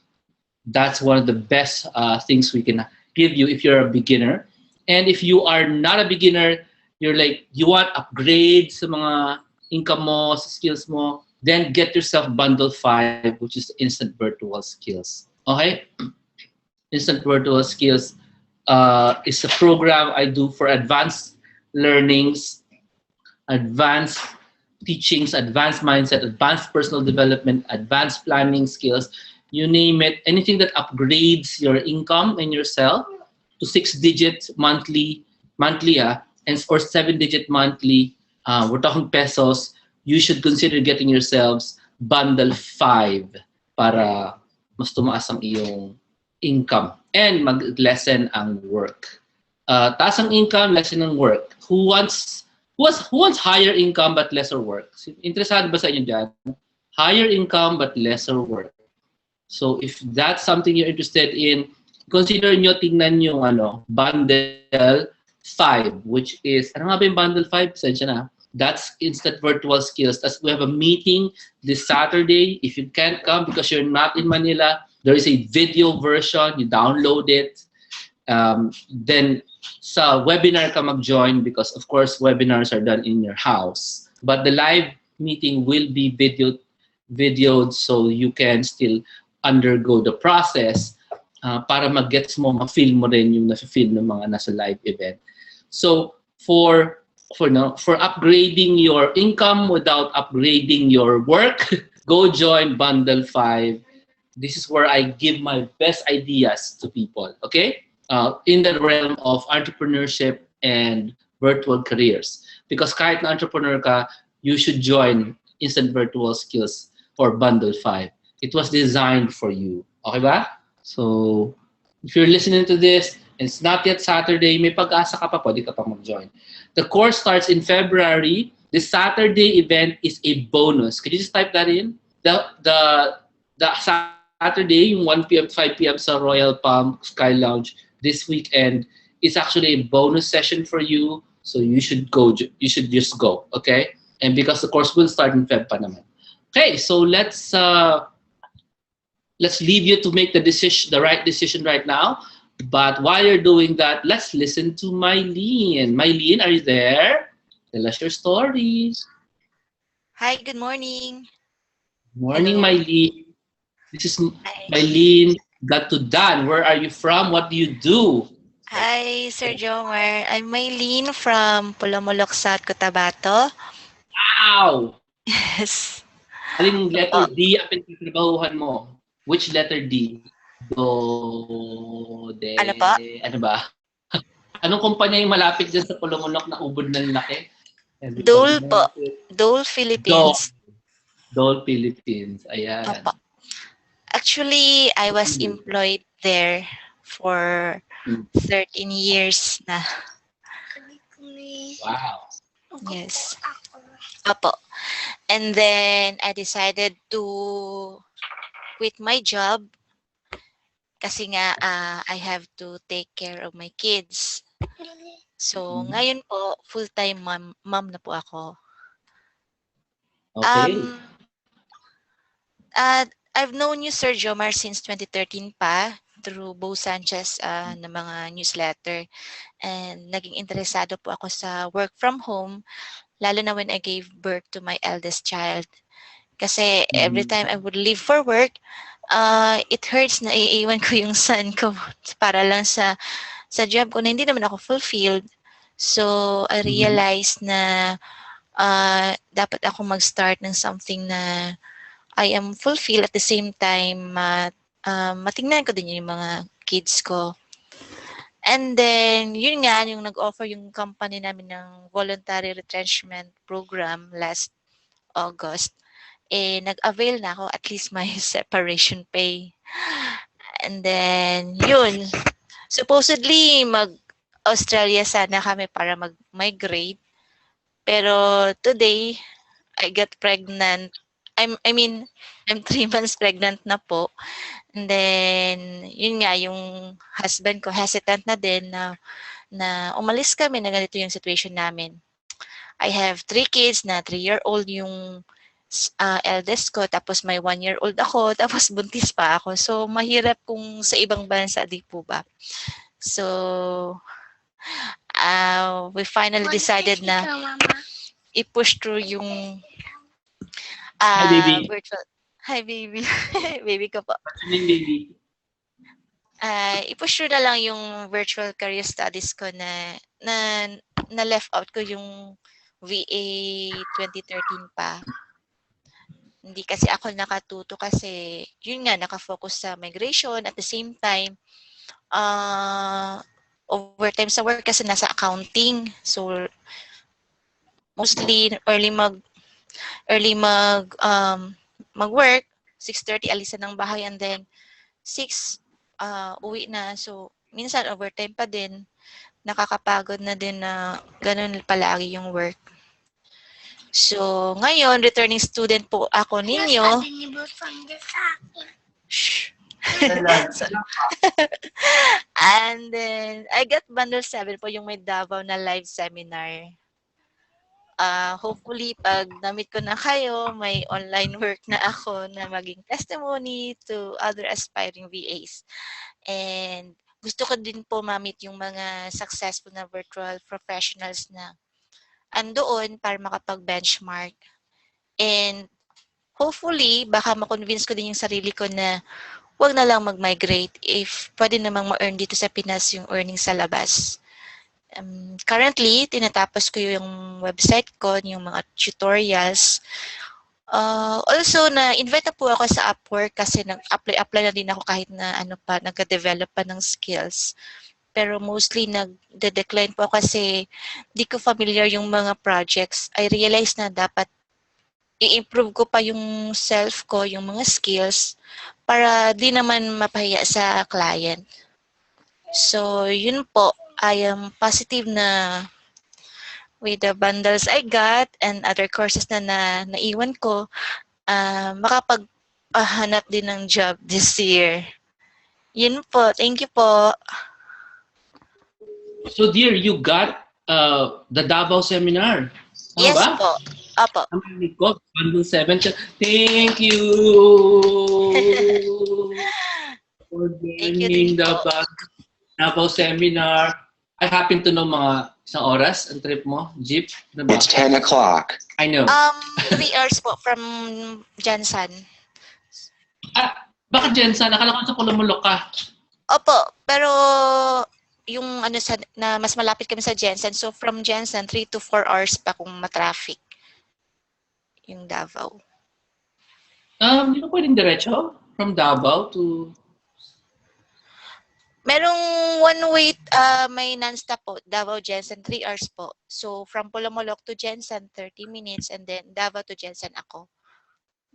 that's one of the best things we can give you if you're a beginner. And if you are not a beginner, you're like, you want upgrades sa mga income mo, sa skills mo, then get yourself Bundle 5, which is Instant Virtual Skills. Okay? Instant Virtual Skills is a program I do for advanced learnings, advanced teachings, advanced mindset, advanced personal development, advanced planning skills, you name it, anything that upgrades your income and yourself to 6-digit monthly, and or 7-digit monthly, we're talking pesos, you should consider getting yourselves Bundle 5 para mas tumaas ang iyong income and mag-lessen ang work. Taas ang income, lessen ang work. Who wants higher income but lesser work? Interesado ba sa inyo dyan? Higher income but lesser work. So if that's something you're interested in, consider nyo, tingnan yung Bundle 5, which is, ano nga ba yung Bundle 5? Pasensya na. That's Instant Virtual Skills. We have a meeting this Saturday. If you can't come because you're not in Manila, there is a video version. You download it. Then sa webinar ka mag-join because, of course, webinars are done in your house. But the live meeting will be videoed so you can still undergo the process para mag-gets mo, ma-feel mo rin yung na-feel ng mga nasa live event. So, for upgrading your income without upgrading your work, go join Bundle 5. This is where I give my best ideas to people, okay? In the realm of entrepreneurship and virtual careers. Because kahit na entrepreneur ka, you should join Instant Virtual Skills or Bundle 5. It was designed for you. Okay ba? So, if you're listening to this, and it's not yet Saturday, may pag-asa ka pa, pwede ka pa mag-join. The course starts in February. The Saturday event is a bonus. Can you just type that in? The Saturday, yung 1 p.m. to 5 p.m. sa Royal Palm Sky Lounge this weekend is actually a bonus session for you. So you should go. You should just go, okay? And because the course will start in Feb pa naman. Okay, so let's leave you to make the right decision right now. But while you're doing that, let's listen to Mylene. Mylene, are you there? Tell us your stories. Hi, good morning. Morning, Hello. Mylene. This is Hi. Mylene Gatudan. Where are you from? What do you do? Hi, Sir Jomar. I'm Mylene from Pulomoloxat, Cotabato. Wow! Yes. Aling letter D ang pinagtrabahuhan mo? Which letter D? De... Ano pa? Ano ba? Anong kumpanya yung malapit dyan sa Pulomolok na ubod ng laki? Dole po. Dole, Philippines. Dole, Philippines. Ayan. Opo. Actually, I was employed there for 13 years na. Wow. Yes. Opo. And then, I decided to quit my job kasi nga I have to take care of my kids. So, ngayon po, full-time mom na po ako. Okay. I've known you, Sir Jomar, since 2013 pa through Bo Sanchez na mga newsletter. And naging interesado po ako sa work from home, lalo na when I gave birth to my eldest child. Kasi every time I would leave for work, it hurts na iiwan ko yung son ko para lang sa job ko na hindi naman ako fulfilled. So, I realized na dapat ako mag-start ng something na I am fulfilled at the same time matingnan ko din yung mga kids ko. And then, yun nga, yung nag-offer yung company namin ng voluntary retrenchment program last August, nag-avail na ako, at least may separation pay. And then, yun, supposedly, mag-Australia sana kami para mag-migrate. Pero today, I got pregnant. I'm 3 months pregnant na po. And then, yun nga, yung husband ko hesitant na din na umalis kami na ganito yung situation namin. I have 3 kids na 3-year-old yung eldest ko, tapos may 1-year-old ako, tapos buntis pa ako. So, mahirap kung sa ibang bansa, di po ba? So, we finally decided na i-push through yung Hi, baby. virtual. Hi, baby. Baby ko po. What's your name, baby? I-push through na lang yung virtual career studies ko na left out ko yung VA 2013 pa. Hindi kasi ako nakatuto kasi yun nga, nakafocus sa migration at the same time overtime sa work kasi nasa accounting. So mostly early mag-work, 6:30 alisan ng bahay, and then 6 uwi na. So minsan overtime pa din, nakakapagod na din na ganun palagi yung work. So ngayon, returning student po ako ninyo. Shh. And then I got bundle 7 po, yung may Davao na live seminar. Hopefully, pag namit ko na kayo, may online work na ako na maging testimony to other aspiring VAs. And gusto ko din po mamit yung mga successful na virtual professionals na andoon para makapag-benchmark. And hopefully, baka ma-convince ko din yung sarili ko na huwag na lang mag-migrate if pwede namang ma-earn dito sa Pinas yung earning sa labas. Currently, tinatapos ko yung website ko, yung mga tutorials. Also, na-invite na po ako sa Upwork kasi nag-apply na din ako kahit na nagka-develop pa ng skills. Pero mostly nag-decline po kasi di ko familiar yung mga projects. I realized na dapat i-improve ko pa yung self ko, yung mga skills, para di naman mapahiya sa client. So, yun po. I am positive na with the bundles I got and other courses na naiwan ko, makapaghanap din ng job this year. Yun po. Thank you po. So, dear, you got the Davao seminar. Tama Yes ba? po. Apo. Ko, bundle 7. Thank you for Thank you joining din the po. Davao seminar. I happen to know mga isang oras ang trip mo, jeep. Ano ba? It's 10 o'clock. I know. 3 hours po from Jansan. Bakit Jensen? Nakala ko sa Kulumulok ka. Opo, pero yung na mas malapit kami sa Jansan. So from Jansan, 3 to 4 hours pa kung matraffic yung Davao. Hindi ko pwedeng diretso from Davao to... Merong one way, may non-stop po, Davao Jensen, 3 hours po. So, from Pulomolok to Jensen, 30 minutes, and then Davao to Jensen ako.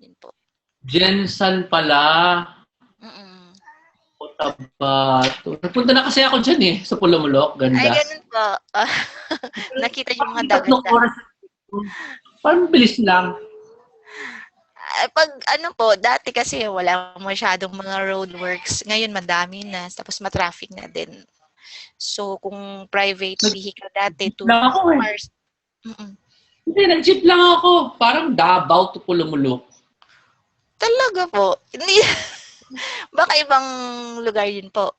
Yun po. Jensen pala. Cotabato. Nagpunta na kasi ako dyan sa Pulomolok. Ganda. Ay, ganun po. Nakita yung mga Tatlong dagat. oras. Parang bilis lang. Pag dati kasi wala masyadong mga roadworks. Ngayon madami na, tapos matraffic na din. So kung private vehicle dati, 2 Lang ako hours. Hindi, nag-jeep lang ako. Parang Davao to Pulumulok. Talaga po. Hindi. Baka ibang lugar yun po.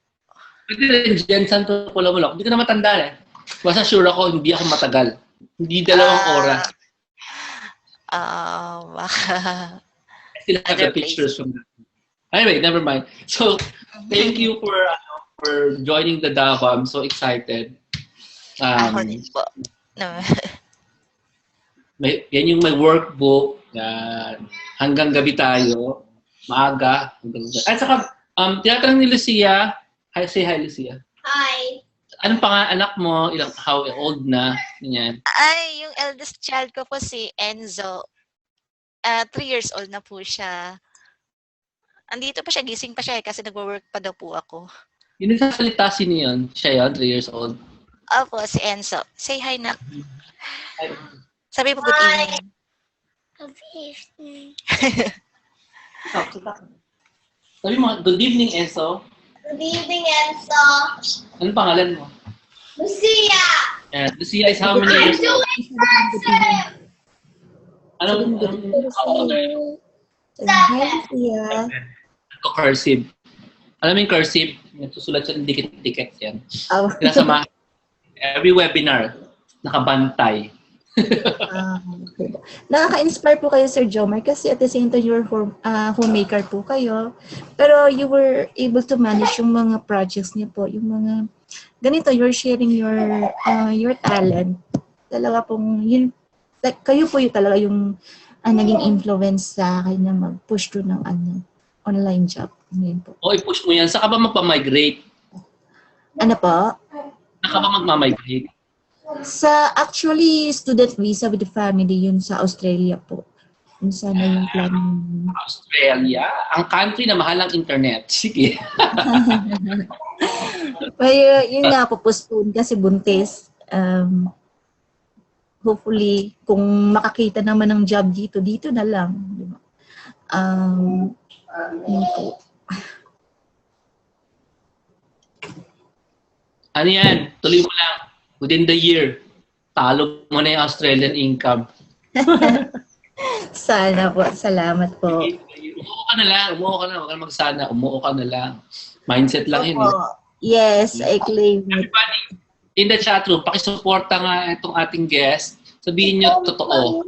Pwede rin Jensen to Pulumulok. Hindi ko na matanda eh. Basta sure ako, hindi ako matagal. Hindi 2 oras. Baka I still have the other place. pictures from that. Anyway, never mind. So, thank you for joining the Davao. I'm so excited. Ako din po. No. Yan yung may workbook. Yan. Hanggang gabi tayo. Maaga. At saka, tinatanong ni Lucia. Hi, say hi, Lucia. Hi. Anong anak mo? How old na? Ganyan. Ay, yung eldest child ko po si Enzo. 3 years old na po siya. Andito pa siya, gising pa siya kasi nagwo-work pa daw po ako. Yung nagsasalita sino yun? Siya yun, 3 years old. Opo, si Enzo. Say hi na. Sabi po good evening. Good evening. Sabi mo, good evening, Enzo. Good evening, Enzo. Anong pangalan mo? Lucia. Lucia is how many years old? Anong cursive? Alam mo yung cursive? Nagsusulat siya ng dikit-dikit yan. Sinasama. Every webinar, nakabantay. Okay. Nakaka-inspire po kayo, Sir Jomar, kasi at the same time, you're homemaker po kayo. Pero you were able to manage yung mga projects niyo po, yung mga, ganito, you're sharing your talent. Talaga pong, yun, like, kayo po yung talaga yung naging influence sa akin na mag-push to ng online job. Ngayon po. O, i-push mo yan. Saka ba magpa-migrate? Ano po? Saka ba magma-migrate? Sa actually student visa with the family yun sa Australia po. Yun sana yung plan. Australia? Ang country na mahal ang internet. Sige. Pero yun nga po, postpone kasi buntis. Hopefully, kung makakita naman ng job dito na lang. Diba? Yun po. Ano yan? Tuloy mo lang. Within the year, talo mo na yung Australian income. Sana po. Salamat po. Umuo ka na lang. Huwag ka na magsana. Umuo ka na lang. Mindset lang yun. Yes, I claim it. Everybody, in the chat room, pakisuporta nga itong ating guest. Sabihin nyo totoo.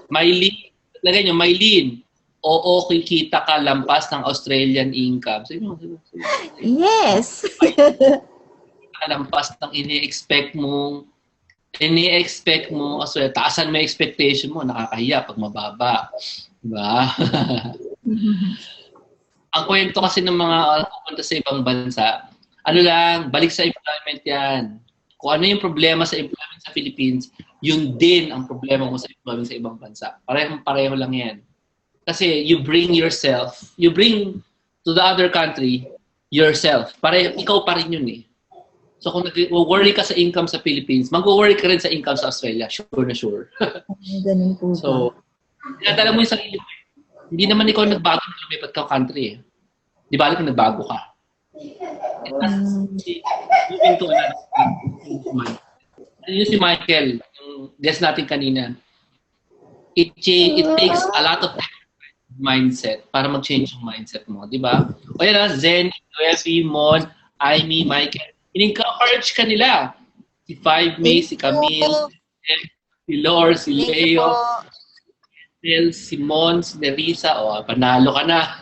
Mylene, lagay nyo, Mylene, oo, kikita ka lampas ng Australian income. Sabi mo. Yes. Lampas ng ini-expect mo, Australia, taasan mo yung expectation mo, nakakahiya pag mababa. Diba? Ang kwento kasi ng mga pupunta sa ibang bansa, ano lang, balik sa employment yan. Kung ano yung problema sa employment sa Philippines, yun din ang problema mo sa employment sa ibang bansa. Pareho lang yan. Kasi you bring to the other country yourself. Ikaw pa rin yun eh. So kung nag-worry ka sa income sa Philippines, mag-worry ka rin sa income sa Australia. Sure na sure. Ganun po. So, tinatala mo yung sarili mo. Hindi naman ikaw nagbago na lumipat ka country eh. Di ba kung nagbago ka? Moving to another. Yun si Michael, yung guest natin kanina. It takes a lot of mindset para mag-change yung mindset mo. Di ba? O yan na, Zen, Joeffy, Mon, Amy, Michael. In-encourage ka nila. Si 5 May, si Camille, si Lor, si Leo, si Mon, si Nerissa. O, panalo ka na.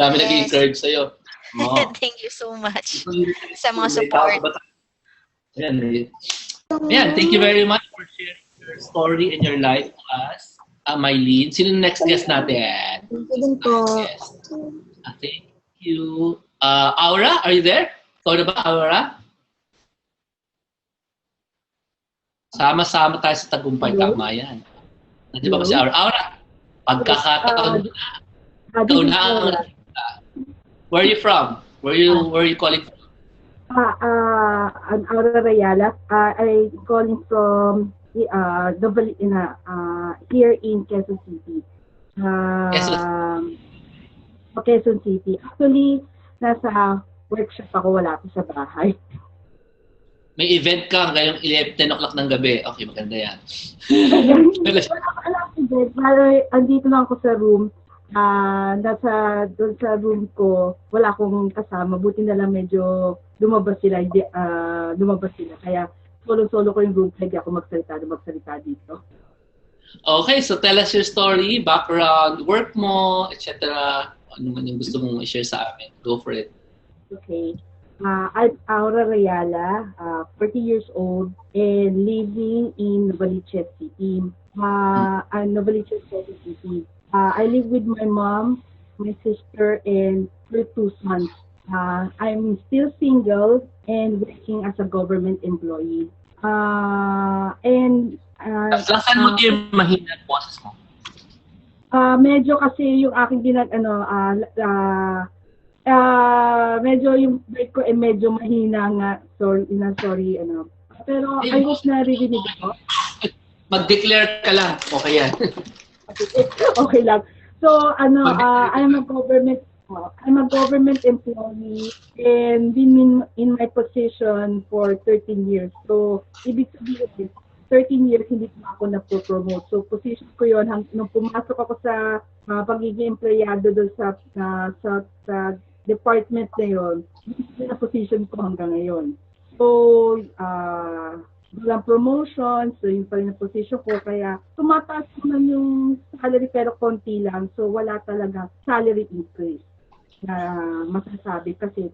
Dami nag-encourage sa'yo. Oh. Thank you so much sa mga support. Ayan, thank you very much for sharing your story and your life to us. Mylene. Sino yung next guest natin? Thank you din po. Thank you. Aura, are you there? Ikaw na ba, Aura? Sama-sama tayo sa tagumpay. Tama yan. Nandiyan ba si Aura? Aura, pagkakataon na. Ikaw na ang where are you from? Where are you calling from? I'm Aura Rayala. I calling from here in Quezon City. Quezon City. Actually, nasa workshop ako, wala ako sa bahay. may event ka ngayong 10 o'clock ng gabi. Okay, maganda yan. Alam ko din, andito lang ako sa room. Doon sa room ko, wala akong kasama. Buti na lang medyo lumabas sila. Kaya solo-solo ko yung room. Hindi ako magsalita dito. Okay, so tell us your story, background, work mo, etc. Ano man yung gusto mong i-share sa amin. Go for it. Okay. I'm Aura Rayala, 40 years old, and living in Novaliches City. Novaliches City. I live with my mom, my sister, and her 2 sons. I'm still single and working as a government employee. Saan mo yung mahina ang boses mo? Medyo kasi yung aking medyo yung break ko medyo mahina nga. Sorry. Pero I hope na naririnig ako. Mag-declare ka lang. Okay yan. Okay lang. So, I'm a government employee and been in my position for 13 years. So, ibig sabihin, 13 years hindi pa ako na-promote. So, position ko yun. Nung pumasok ako sa pagiging empleyado doon sa department na yun, yun na position ko hanggang ngayon. So, walang promotion, so yun pa rin na position ko. Kaya, tumataas naman yung salary pero konti lang. So, wala talaga salary increase na masasabi. Kasi,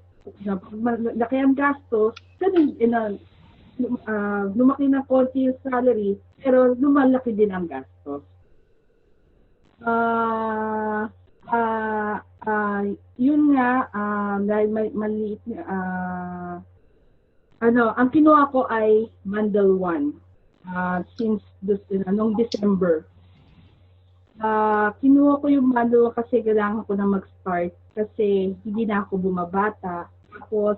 laki ang gastos, ganun, lumaki ng konti yung salary, pero lumalaki din ang gastos. Yun nga, dahil maliit ang kinuha ko ay bundle 1 since noong December. Kinuha ko yung bundle kasi kailangan ko na mag-start kasi hindi na ako bumabata. Tapos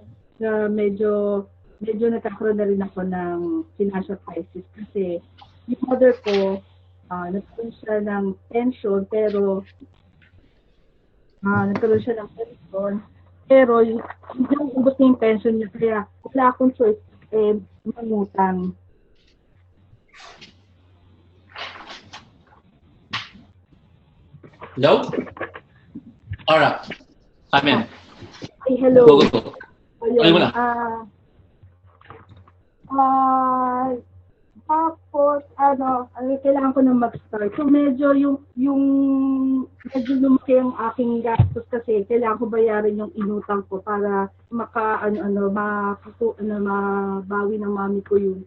medyo nagkakaroon na rin ako ng financial crisis kasi yung mother ko nagkaroon siya ng pension pero hindi ang ubos na yung pension niya kaya wala akong choice mangutang. Hello? Alright. Amen. Ay, hello. Go. Ayun mo lang. Tapos, kailangan ko na mag-start. So, medyo medyo lumaki ang aking gastos kasi kailangan ko bayaran yung inutang ko para mabawi ng mami ko yun.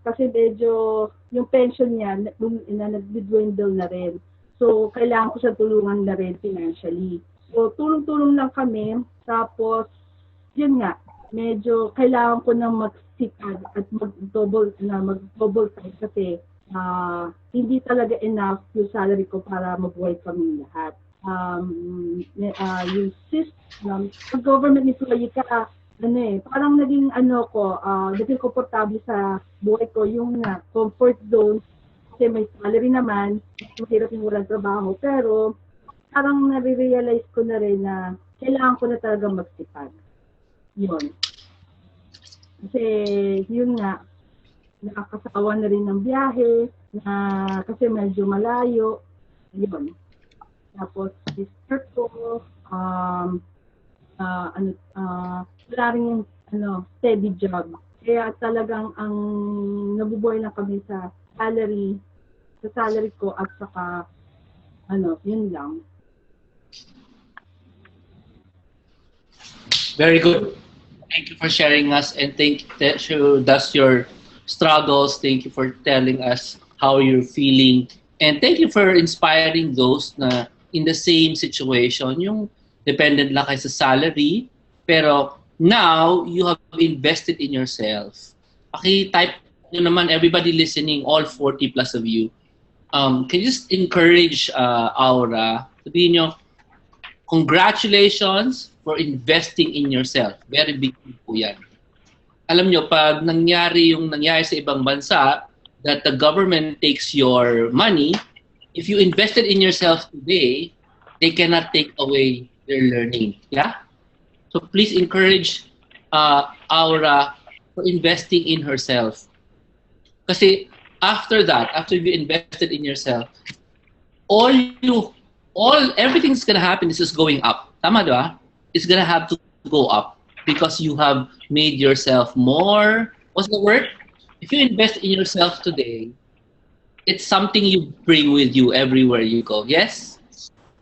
Kasi medyo yung pension niya, nag-dwindle na rin. So, kailangan ko siya tulungan na rin financially. So, tulong-tulong lang kami. Tapos, yun nga, medyo kailangan ko na magsipag at mag-double time kasi hindi talaga enough yung salary ko para mabuhay kami lahat. Yung system, government employee ka, parang naging naging komportable sa buhay ko yung comfort zone kasi may salary naman, mahirap yung walang trabaho, pero parang nare-realize ko na rin na kailangan ko na talaga magsipag. Yun. Kasi yun nga, nakakasawa na rin ng biyahe, kasi medyo malayo. Yun. Tapos, sister ko, wala rin yung steady job. Kaya talagang ang nabubuhay lang kami sa salary ko at saka, yun lang. Very good. Thank you for sharing us and that's your struggles. Thank you for telling us how you're feeling. And thank you for inspiring those na in the same situation, yung dependent lang kayo sa salary, pero now you have invested in yourself. Paki-type nyo naman, everybody listening, all 40 plus of you. Can you just encourage Aura, sabihin nyo, congratulations for investing in yourself. Very big thing po yan. Alam nyo, pag nangyari sa ibang bansa, that the government takes your money, if you invested in yourself today, they cannot take away their learning. Yeah? So please encourage Aura for investing in herself. Kasi after that, after you invested in yourself, everything's gonna happen is just going up. Tama, diba? It's gonna have to go up because you have made yourself more, what's the word? If you invest in yourself today, it's something you bring with you everywhere you go. Yes?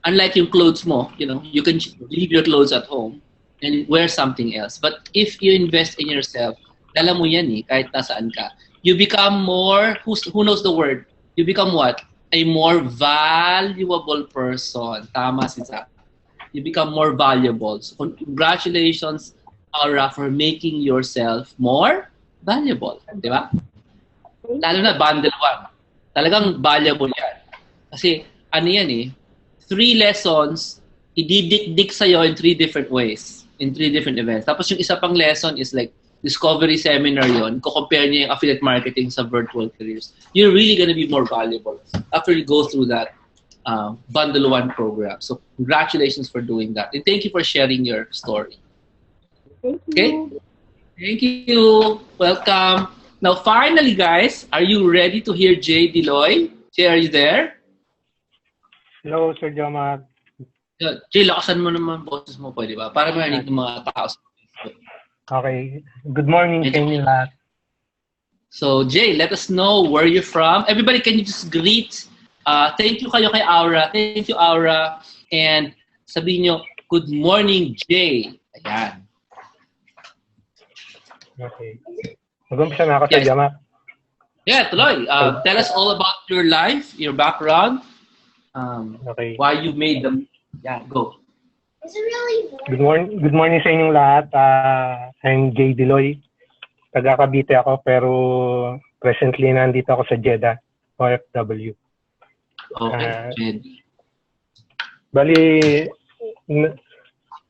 Unlike yung clothes mo, you can leave your clothes at home and wear something else. But if you invest in yourself, dala mo yan kahit nasaan ka. You become more, who knows the word? You become what? A more valuable person. Tama si Zach. You become more valuable. So congratulations, Aura, for making yourself more valuable. Di ba? Lalo na bundle 1. Talagang valuable yan. Kasi ano yan 3 lessons, ididikdik sa'yo in 3 different ways, in 3 different events. Tapos yung isa pang lesson is like discovery seminar yon. Ko-compare niya yung affiliate marketing sa virtual careers. You're really gonna be more valuable after you go through that Bundle 1 program. So congratulations for doing that. And thank you for sharing your story. Thank you. Okay? Thank you. Welcome. Now finally, guys, are you ready to hear Jay Deloy? Jay, are you there? Hello, Sir Jomar. Jay, lakasan mo naman boses mo, pwede ba? Para marinig ng mga tao. Okay. Good morning sa inyo lahat. So, Jay, let us know where you're from. Everybody, can you just greet? Thank you kayo kay Aura. Thank you, Aura. And sabihin nyo, good morning, Jay. Ayan. Okay. Mag-umpisa na ako, Sir Jomar. Yeah, tuloy. Tell us all about your life, your background. Okay. Why you made them. Yeah, go. Is it really Good morning sa inyong lahat. I'm Jay Deloy. Taga Cavite ako pero presently nandito ako sa Jeddah, OFW. Okay. Bali,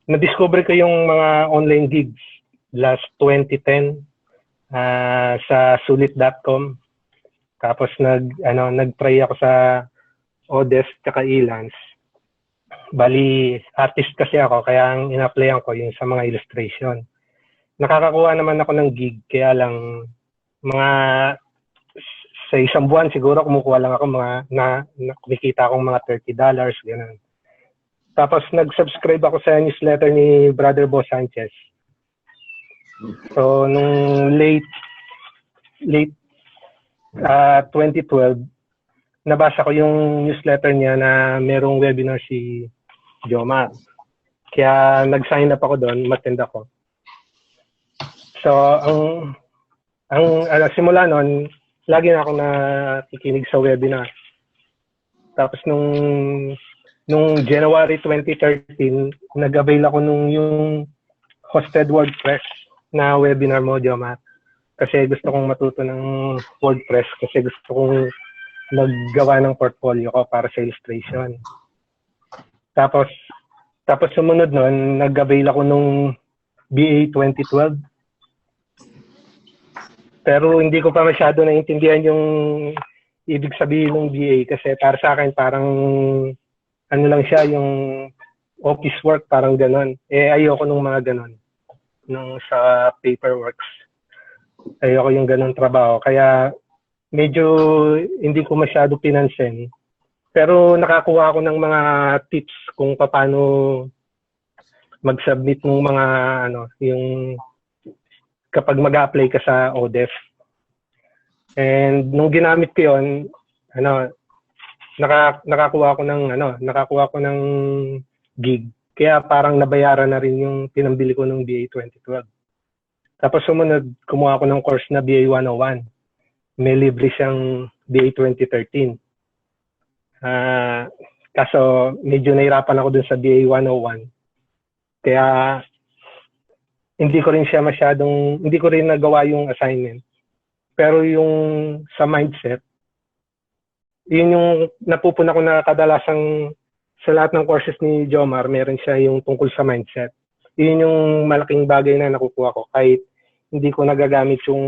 na-discover ko yung mga online gigs last 2010 sa sulit.com. Tapos nag-try ako sa Odesk tsaka Elance. Bali, artist kasi ako, kaya ang in-applyan ko yung sa mga illustration. Nakakakuha naman ako ng gig, kaya lang sa isang buwan siguro kumukuha lang ako kumikita akong mga $30, gano'n. Tapos nag-subscribe ako sa newsletter ni Brother Bo Sanchez. So, nung late 2012, nabasa ko yung newsletter niya na merong webinar si Jomar. Kaya nag-sign up ako doon, matend ako. So, ang simula noon, lagi na ako nakikinig sa webinar. Tapos nung January 2013, nag-avail ako yung hosted WordPress na webinar mo, Jomar. Kasi gusto kong matuto ng WordPress kasi gusto kong naggawa ng portfolio ko para sa illustration. Tapos sumunod nun, nag-avail ako nung BA 2012. Pero hindi ko pa masyado naintindihan yung ibig sabihin ng BA kasi para sa akin parang ano lang siya, yung office work, parang ganon. Ayoko nung mga ganon. Nung sa paperworks. Ayoko yung ganon trabaho. Kaya medyo hindi ko masyado pinansin. Pero nakakuha ako ng mga tips kung paano mag-submit ng mga yung kapag mag-apply ka sa Odesk. And nung ginamit ko 'yon, nakakuha ko ng gig. Kaya parang nabayaran na rin yung pinambili ko nung BA 2012. Tapos sumunod, kumuha ako ng course na BA 101. May libre siyang BA 2013. Kaso medyo nahirapan ako dun sa BA 101. Kaya hindi ko rin nagawa yung assignment. Pero yung sa mindset, yun yung napupuna ko na kadalasang sa lahat ng courses ni Jomar, meron siya yung tungkol sa mindset. Yun yung malaking bagay na nakukuha ko. Kahit hindi ko nagagamit yung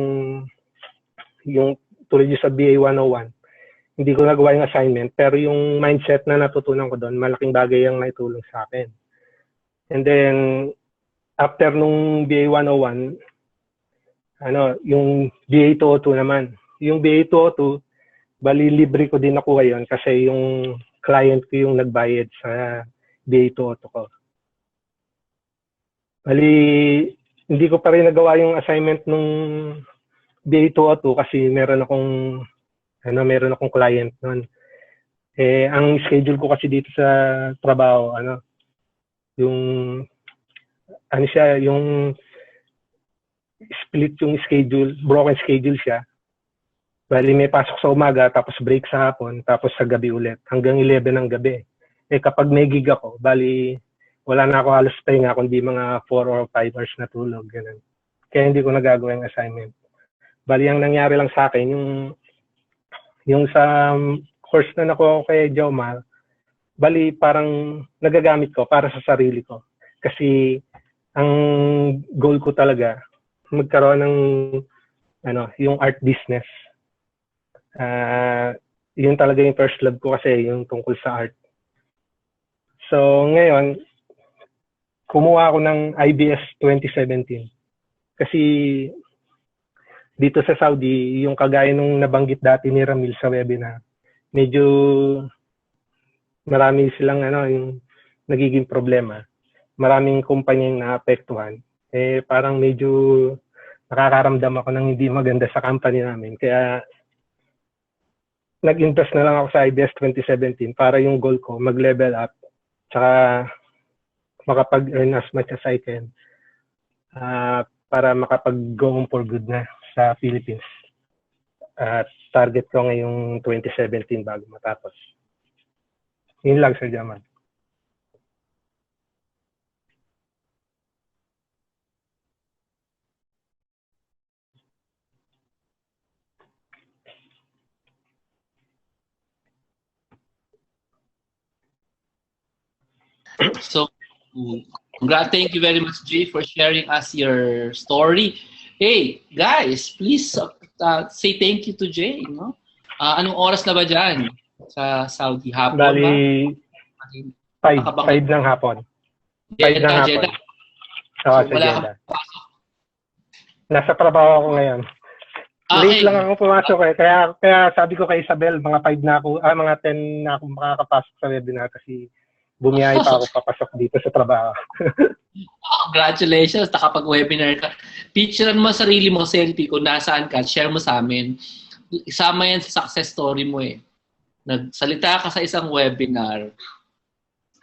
tulad yung sa BA 101. Hindi ko nagawa yung assignment, pero yung mindset na natutunan ko doon, malaking bagay ang naitulong sa akin. And then, after nung BA 101, yung BA202 naman. Yung BA202, bali libre ko din nakuha yun kasi yung client ko yung nagbayad sa BA202 ko. Bali, hindi ko pa rin nagawa yung assignment nung BA202 kasi meron akong client nun. Ang schedule ko kasi dito sa trabaho, yung split yung schedule, broken schedule siya. Bali may pasok sa umaga, tapos break sa hapon, tapos sa gabi ulit, hanggang 11 ng gabi. Kapag may gig ako, bali wala na ako halos pahinga, kundi mga 4 or 5 hours na tulog, ganun. Kaya hindi ko nagagawa yung assignment. Bali ang nangyari lang sa akin, yung sa course na nakuha ko kay Jomar, bali parang nagagamit ko para sa sarili ko. Kasi ang goal ko talaga, magkaroon ng yung art business. Yun talaga yung first love ko kasi yung tungkol sa art. So ngayon, kumuha ako ng IBS 2017. Kasi dito sa Saudi, yung kagaya nung nabanggit dati ni Ramil sa webinar, medyo marami silang yung nagiging problema. Maraming kumpanya yung naapektuhan. Parang medyo nakakaramdam ako ng hindi maganda sa company namin. Kaya nag-invest na lang ako sa IBS 2017 para yung goal ko mag-level up tsaka makapag-earn as much as I can para makapag-go home for good na sa Philippines. Target ko ngayong 2017 bago matapos. Yun lang, Sir Jamal. So, thank you very much, Jay, for sharing us your story. Hey, guys, please say thank you to Jay. No? Anong oras na ba dyan sa Saudi? Hapon ba? Bali, 5 ng hapon. 5 ng hapon. Jeddah. Oo, sa Jeddah. Nasa trabaho ako ngayon. Late lang ako pumasok Kaya sabi ko kay Isabel, mga 5 na ako, mga 10 na ako makakapasok sa webinar kasi bumiyahe pa ako papasok dito sa trabaho. Congratulations, nakapag-webinar ka. Picturean mo sarili mo, selfie kung nasaan ka, share mo sa amin. Isama yan sa success story mo Nagsalita ka sa isang webinar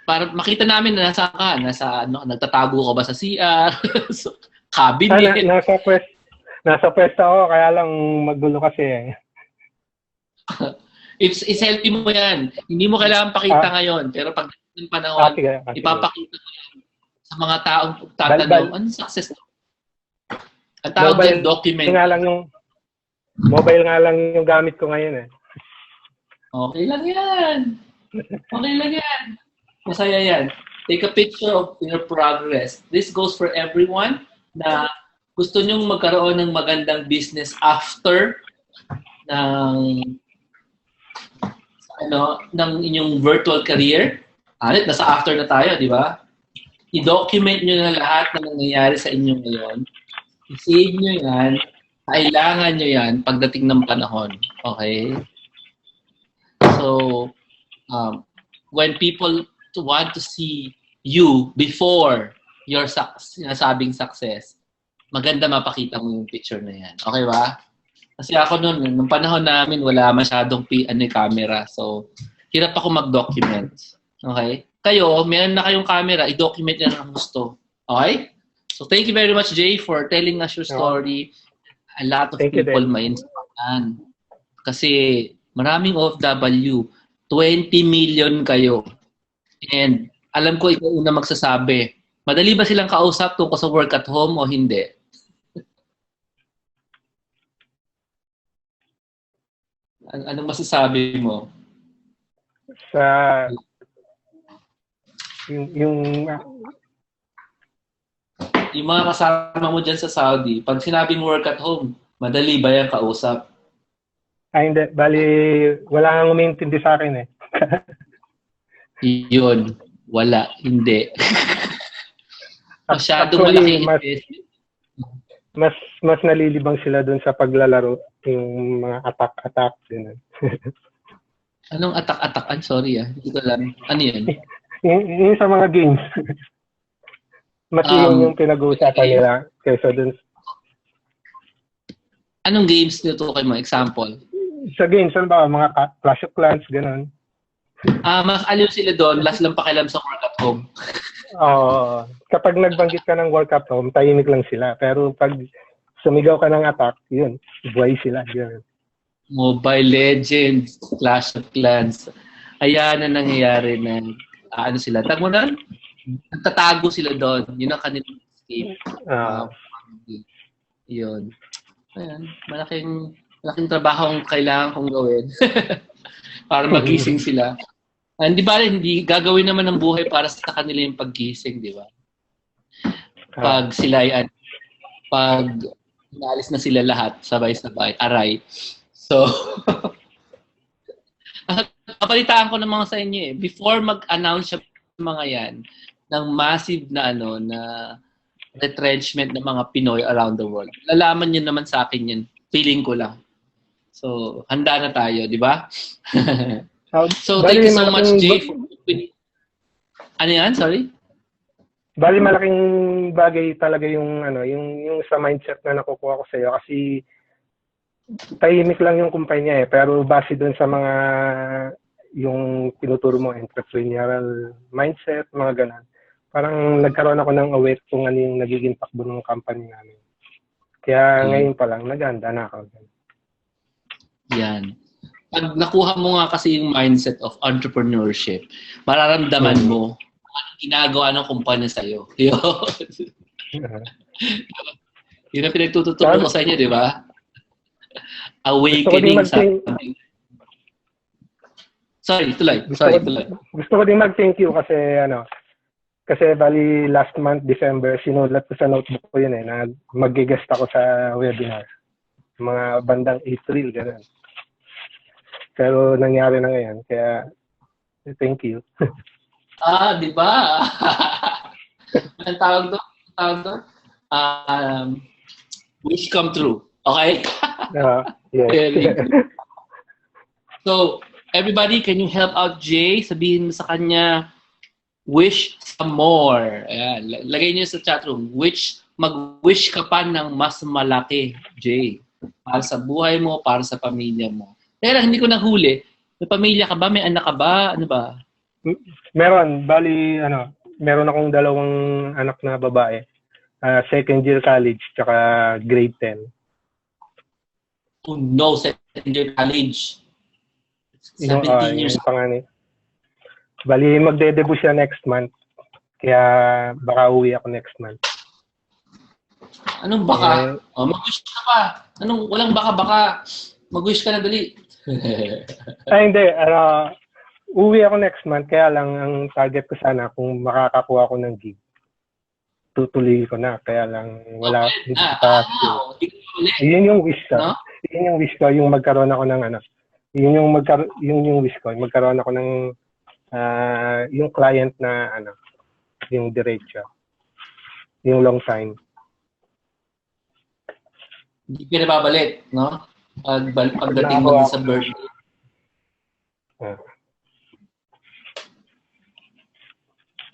para makita namin na nasaan ka. Nagtatago ka ba sa CR? Cabinet? Nasa pwesto ako, kaya lang magulo kasi I-selfie mo yan. Hindi mo kailangan pakita ngayon. Pero pag ng panahon, ipapakita mo sa mga taong tatanong, anong success? Ang tawag din, document. Mobile nga lang yung gamit ko ngayon Okay lang yan. Masaya yan. Take a picture of your progress. This goes for everyone na gusto nyong magkaroon ng magandang business after ng inyong virtual career. Nasa after na tayo, di ba? I-document nyo na lahat na nangyayari sa inyo ngayon. I-save nyo yan. Kailangan nyo yan pagdating ng panahon. Okay? So, when people want to see you before your sinasabing success, maganda mapakita mo yung picture na yan. Okay ba? Kasi ako nung panahon namin, wala masyadong camera. So, hirap ako mag-document. Okay? Kayo, meron na kayong camera, i-document nyo ang gusto. Okay? So, thank you very much, Jay, for telling us your story. A lot of people ma-inspire. Kasi maraming OFW, 20 million kayo. And alam ko ikaw una magsasabi, madali ba silang kausap tungkol sa work at home o hindi? Anong masasabi mo? Yung mga kasama mo dyan sa Saudi, pag sinabing work at home, madali ba yan kausap? Hindi. Bali, wala kang umintindi sa akin Yun. Wala. Hindi. Masyadong malaki investment. mas nalilibang sila dun sa paglalaro, yung mga attack din. Anong attack-attackan? Sorry hindi ko alam. Ano yun? yung sa mga games. Mas yun yung pinag-uusapan nila kaysa dun. Anong games nyo to kayo mo? Example? Sa games, ano ba? Mga Clash of Clans, gano'n. Mas aliw sila doon, last lang pakialam sa work at home. Oo. Kapag nagbanggit ka ng work at home, tahimik lang sila. Pero pag sumigaw ka ng attack, yun, buhay sila. Yun. Mobile Legends, Clash of Clans. Ayan na nangyayari na sila. Tag mo na, nagtatago sila doon. Yun ang kanilang escape. Yun. Ayan, malaking trabaho ang kailangan kong gawin para magising sila. Hindi ba hindi gagawin naman ng buhay para sa kanila yung paggising, di ba? Pag sila pag naalis na sila lahat, sabay-sabay, aray. So, kapalitaan ko naman sa inyo before mag-announce yung mga yan ng massive na na retrenchment ng mga Pinoy around the world. Lalaman nyo naman sa akin yan. Feeling ko lang. So, handa na tayo, di ba? So, thank you so much, Jay. Ano yan? Sorry? Bali, malaking bagay talaga yung sa mindset na nakukuha ko sa iyo kasi tahimik lang yung kumpanya pero base doon sa mga yung tinuturo mo, entrepreneurial mindset, mga ganun. Parang nagkaroon ako ng aware kung ano yung nagiging takbo ng company namin. Kaya ngayon pa lang, naganda na ako. Yan. Pag nakuha mo nga kasi yung mindset of entrepreneurship, mararamdaman mo anong ginagawa ng kumpanya sa'yo. Yun ang pinagtututuro ko sa inyo, di ba? Awakening sa... Sorry, tuloy. Gusto ko din mag-thank you kasi bali last month, December, sinulat ko sa notebook ko yun na mag-guest ako sa webinar. Mga bandang April, gano'n. Pero nangyari na ngayon, kaya thank you. Di ba? Ang tawag doon? Wish come true. Okay? Yeah. So, everybody, can you help out Jay? Sabihin mo sa kanya, wish some more. Ayan. Lagay niyo sa chatroom, mag-wish ka pa ng mas malaki, Jay. Para sa buhay mo, para sa pamilya mo. Pero hindi ko nahuli. May pamilya ka ba? May anak ka ba? Ano ba? Meron. Bali, meron akong 2 anak na babae. Second year college, tsaka grade 10. Oh no, second year college. 17 years. Bali, magde-debut siya next month. Kaya baka uwi ako next month. Anong baka? Mag-wish ka pa. Walang baka. Mag-wish ka na dali. Hindi. Uwi ako next month. Kaya lang, ang target ko sana, kung makakakuha ako ng gig, tutuloy ko na. Kaya lang, wala. Yun yung wish ko. No? Yun yung wish ko, yung magkaroon ako ng Yun yung wish ko. Magkaroon ako ng yung client na yung diretso. Yung long time. Hindi ka na babalik, no? Pagdating mo sa birthday.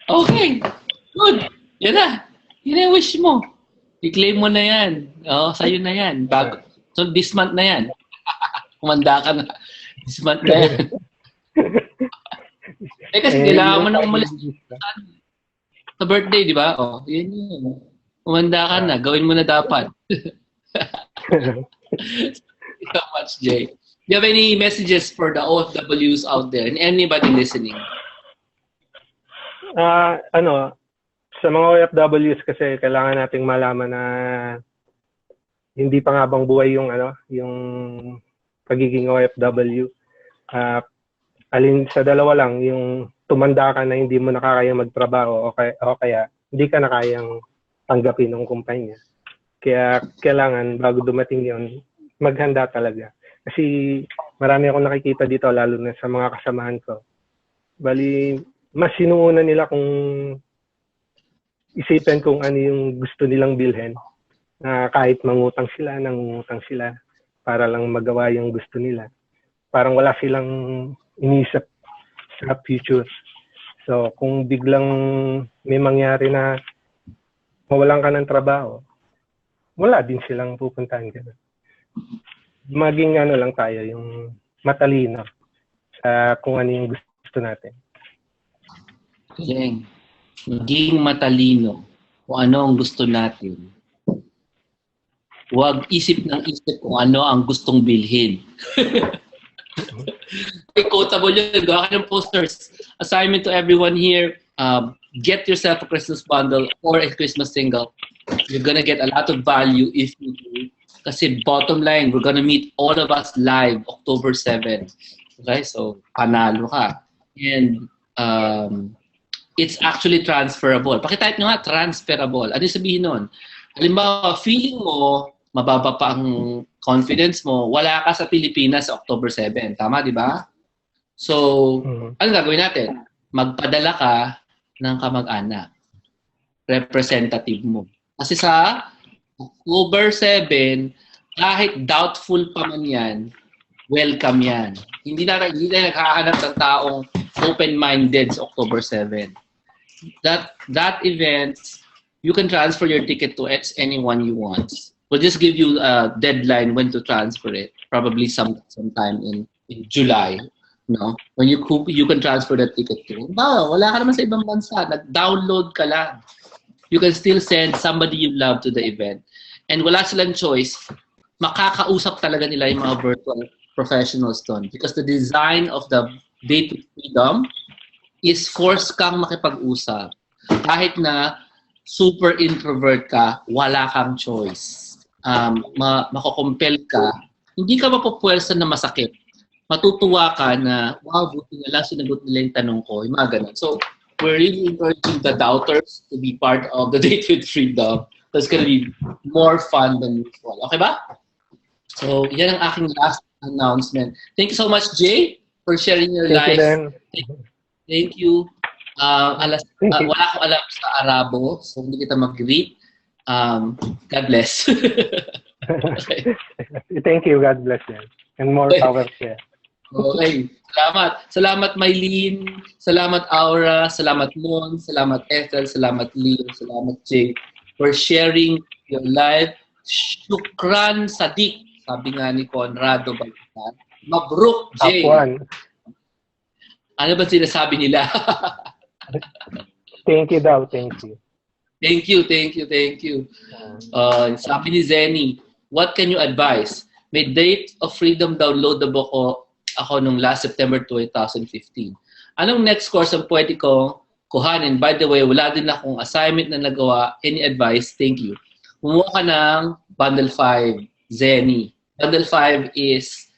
Okay. Good. Yan na. Yan yung wish mo. I-claim mo na yan. Sa'yo na yan. So, this month na yan. Kumanda ka na. This month na yan. Kasi kailangan mo na umalis sa birthday, di ba? Yan yun. Kumanda ka na. Gawin mo na dapat. Thank you so much, Jay. Do you have any messages for the OFWs out there and anybody listening? Sa mga OFWs kasi kailangan nating malaman na hindi pa nga bang buhay yung pagiging OFW. Alin sa dalawa lang, yung tumanda ka na hindi mo na kaya magtrabaho o kaya hindi ka na kayang tanggapin ng kumpanya. Kaya kailangan bago dumating yon maghanda talaga. Kasi marami akong nakikita dito, lalo na sa mga kasamahan ko. Bali, mas sinuuna nila kung isipin kung ano yung gusto nilang bilhin Na kahit mangutang sila, nangungutang sila para lang magawa yung gusto nila. Parang wala silang inisip sa future. So, kung biglang may mangyari na mawalan ka ng trabaho, wala din silang pupuntahan ka. Maging lang tayo, yung matalino sa kung ano yung gusto natin. Galing. Maging matalino kung ano ang gusto natin. Huwag isip ng isip kung ano ang gustong bilhin. Quotable yun. Gawa ka ng posters. Assignment to everyone here. Get yourself a Christmas bundle or a Christmas single. You're gonna get a lot of value if you do. Kasi bottom line, we're gonna meet all of us live October 7. Okay? So, panalo ka. And it's actually transferable. Pakitype nyo nga, transferable. Ano yung sabihin nun? Halimbawa, feeling mo, mababa pa ang confidence mo, wala ka sa Pilipinas sa October 7. Tama, di ba? So, ano gagawin natin? Magpadala ka ng kamag-anak. Representative mo. Kasi sa October 7, kahit doubtful pa man yan, welcome yan. Hindi na naghahanap ng taong open-minded sa October 7. That event, you can transfer your ticket to anyone you want. We'll just give you a deadline when to transfer it. Probably sometime in July. No? When you can transfer the ticket to. Wala ka naman sa ibang bansa. Nag-download ka lang. You can still send somebody you love to the event. And wala silang choice. Makakausap talaga nila yung mga virtual professionals doon. Because the design of the Date with Freedom is force kang makipag-usap. Kahit na super introvert ka, wala kang choice. Makokompel ka, hindi ka mapapwersa na masakit. Matutuwa ka na, wow, buti na lang sinagot nila yung tanong ko. Yung mga ganun. So, we're really encouraging the doubters to be part of the Date with Freedom. So, it's gonna be more fun than usual. Okay ba? So, yan ang aking last announcement. Thank you so much, Jay, for sharing your life. Thank you. Wala akong alam sa Arabo, so hindi kita mag-greet. God bless. Okay. Thank you. God bless you. And more power to you. Okay. Salamat Maylene. Salamat Aura. Salamat Mon. Salamat Ethel. Salamat Leo. Salamat Jay for sharing your life. Shukran Sadiq. Sabi nga ni Conrado Baltan. Mabruk Jay. Ano ba sinasabi nila? Thank you daw. Thank you. Thank you. Sabi ni Zenny, what can you advise? May Date of Freedom downloadable ako nung last September 2015. Anong next course ang pwede kong kuhanin? By the way, wala din akong assignment na nagawa. Any advice? Thank you. Kumuha ka ng Bundle 5, Zenny. Bundle 5 is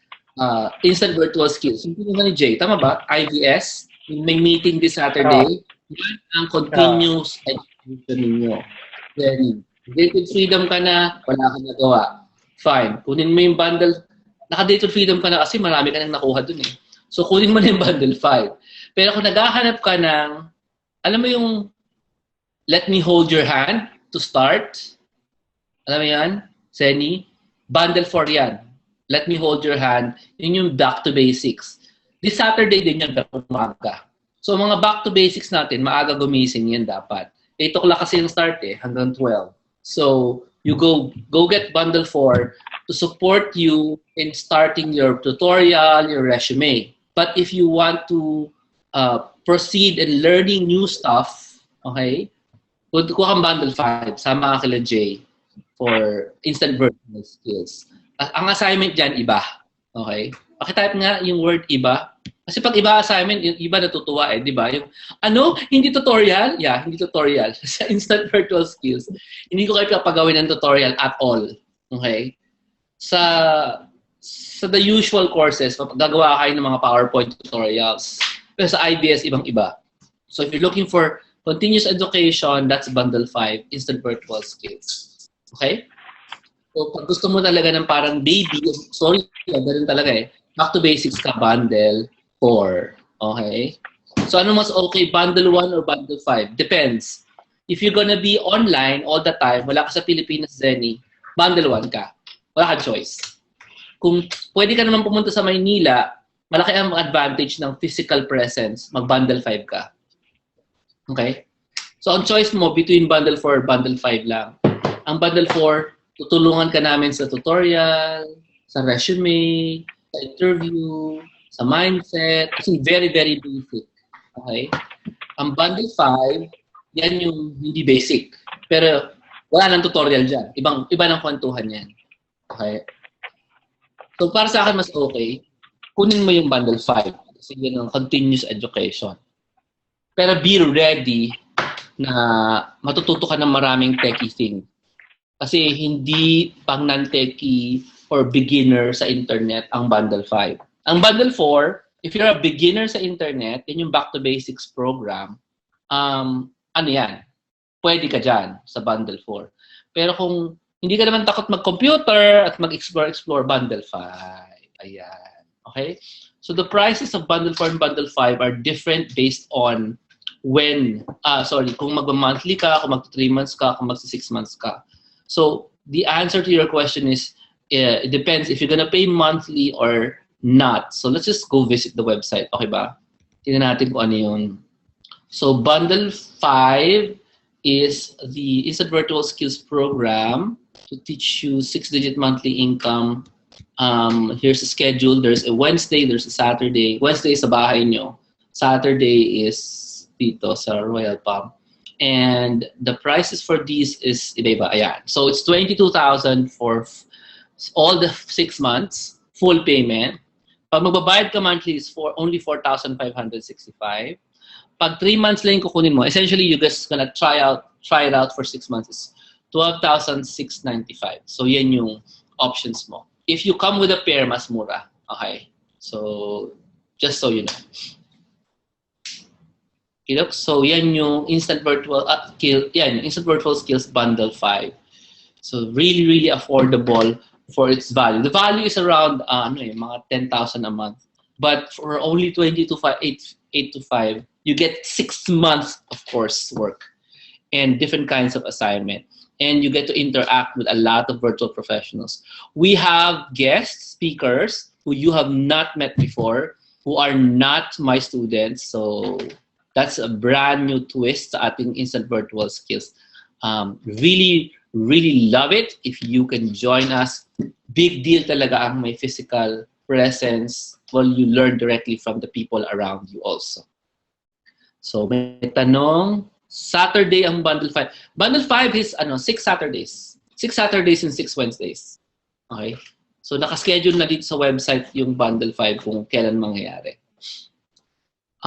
Instant Virtual Skills. Yung pinungan ni Jay, tama ba? IVS. May meeting this Saturday. Yan ang continuous education ninyo. Zenny. Date with Freedom ka na, wala kang nagawa. Fine. Kunin mo yung bundle. Naka-Date with Freedom ka na kasi marami ka nang nakuha dun eh. So, kunin mo na yung bundle 5. Pero kung naghahanap ka ng, alam mo yung let me hold your hand to start? Alam mo yan? Zenny? Bundle 4 yan. Let me hold your hand. Yun yung back to basics. This Saturday din yan, pero umaga. So, mga back to basics natin, maaga gumising yan dapat. 8 o'clock kasi yung start eh, hanggang 12. So, you go get Bundle 4 to support you in starting your tutorial, your resume. But if you want to proceed in learning new stuff, okay, kuha kang Bundle 5, sama ka kila Jay for instant virtual skills. Ang assignment dyan, iba. Okay? Pakitype nga yung word iba. Kasi pag iba assignment, yung iba natutuwa eh, di ba? Yung, hindi tutorial? Yeah, hindi tutorial. Sa instant virtual skills, hindi ko kayo papagawin ng tutorial at all. Okay? Sa the usual courses, gagawa kayo ng mga PowerPoint tutorials. Pero sa IBS, ibang-iba. So if you're looking for continuous education, that's Bundle 5, instant virtual skills. Okay? So pag gusto mo talaga ng parang baby, sorry, ganun talaga eh. Back to basics ka, Bundle 4. Okay? So ano mas okay, Bundle 1 or Bundle 5? Depends. If you're gonna be online all the time, wala ka sa Pilipinas, Zenny, bundle 1 ka. Wala kang choice. Kung pwede ka naman pumunta sa Maynila, malaki ang advantage ng physical presence, mag-bundle 5 ka. Okay? So, ang choice mo between bundle 4 bundle 5 lang. Ang bundle 4, tutulungan ka namin sa tutorial, sa resume, sa interview, sa mindset. Kasi very, very basic. Okay? Ang bundle 5, yan yung hindi basic. Pero wala nang tutorial dyan. Iba ng kwentuhan yan. Okay? So, para sa akin, mas okay, kunin mo yung bundle 5. Kasi yun ang continuous education. Pero be ready na matututo ka ng maraming techie thing. Kasi hindi pang non-techie or beginner sa internet ang bundle 5. Ang bundle 4, if you're a beginner sa internet, yun yung Back to Basics program, ano yan? Pwede ka dyan sa bundle 4. Pero kung hindi ka naman takot mag-computer at mag-explore bundle 5. Ayan. Okay? So the prices of bundle 4 and bundle 5 are different based on kung mag-monthly ka, kung mag-3 months ka, kung mag-6 months ka. So the answer to your question is, it depends if you're gonna pay monthly or not. So let's just go visit the website. Okay ba? Tingnan natin kung ano yun. So bundle 5 is the Instant Virtual Skills Program to teach you 6-digit monthly income. Here's the schedule. There's a Wednesday, there's a Saturday. Wednesday is sa bahay nyo. Saturday is dito sa Royal Palm. And the prices for these is iba-iba. Ayan. So it's 22,000 for all the 6 months, full payment. Pag magbabayad ka monthly is only 4,565. Pag 3 months lang kukunin mo, essentially you just gonna try it out for 6 months is 12,695. So yan yung options mo. If you come with a pair, mas mura. Okay. So just so you know. So yan yung Instant Virtual Skills Bundle 5. So really, really affordable for its value. The value is around mga 10,000 a month. But for only 8 to 5, you get 6 months of coursework and different kinds of assignment. And you get to interact with a lot of virtual professionals. We have guest speakers who you have not met before, who are not my students. So that's a brand new twist sa ating Instant Virtual Skills. Really, really love it if you can join us. Big deal talaga ang may physical presence while you learn directly from the people around you also. So may tanong, Saturday ang bundle 5. Bundle 5 is 6 Saturdays. 6 Saturdays and 6 Wednesdays. Okay? So nakaschedule na dito sa website yung bundle 5 kung kailan mangyayari.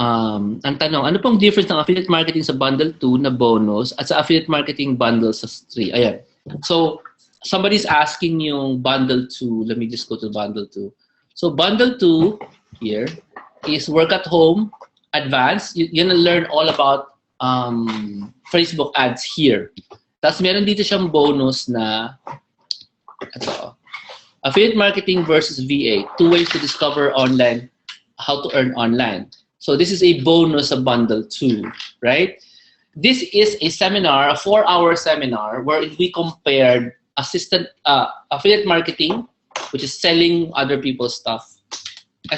Ang tanong, ano pong difference ng affiliate marketing sa bundle 2 na bonus at sa affiliate marketing bundle sa 3? Ayan. So, somebody's asking yung bundle 2. Let me just go to bundle 2. So, bundle 2 here is work at home, advanced. You're gonna learn all about Facebook ads here. Tapos meron dito siyang bonus na affiliate marketing versus VA. 2 ways to discover online, how to earn online. So this is a bonus of bundle 2, right? This is a seminar, a 4-hour seminar where we compared affiliate marketing, which is selling other people's stuff.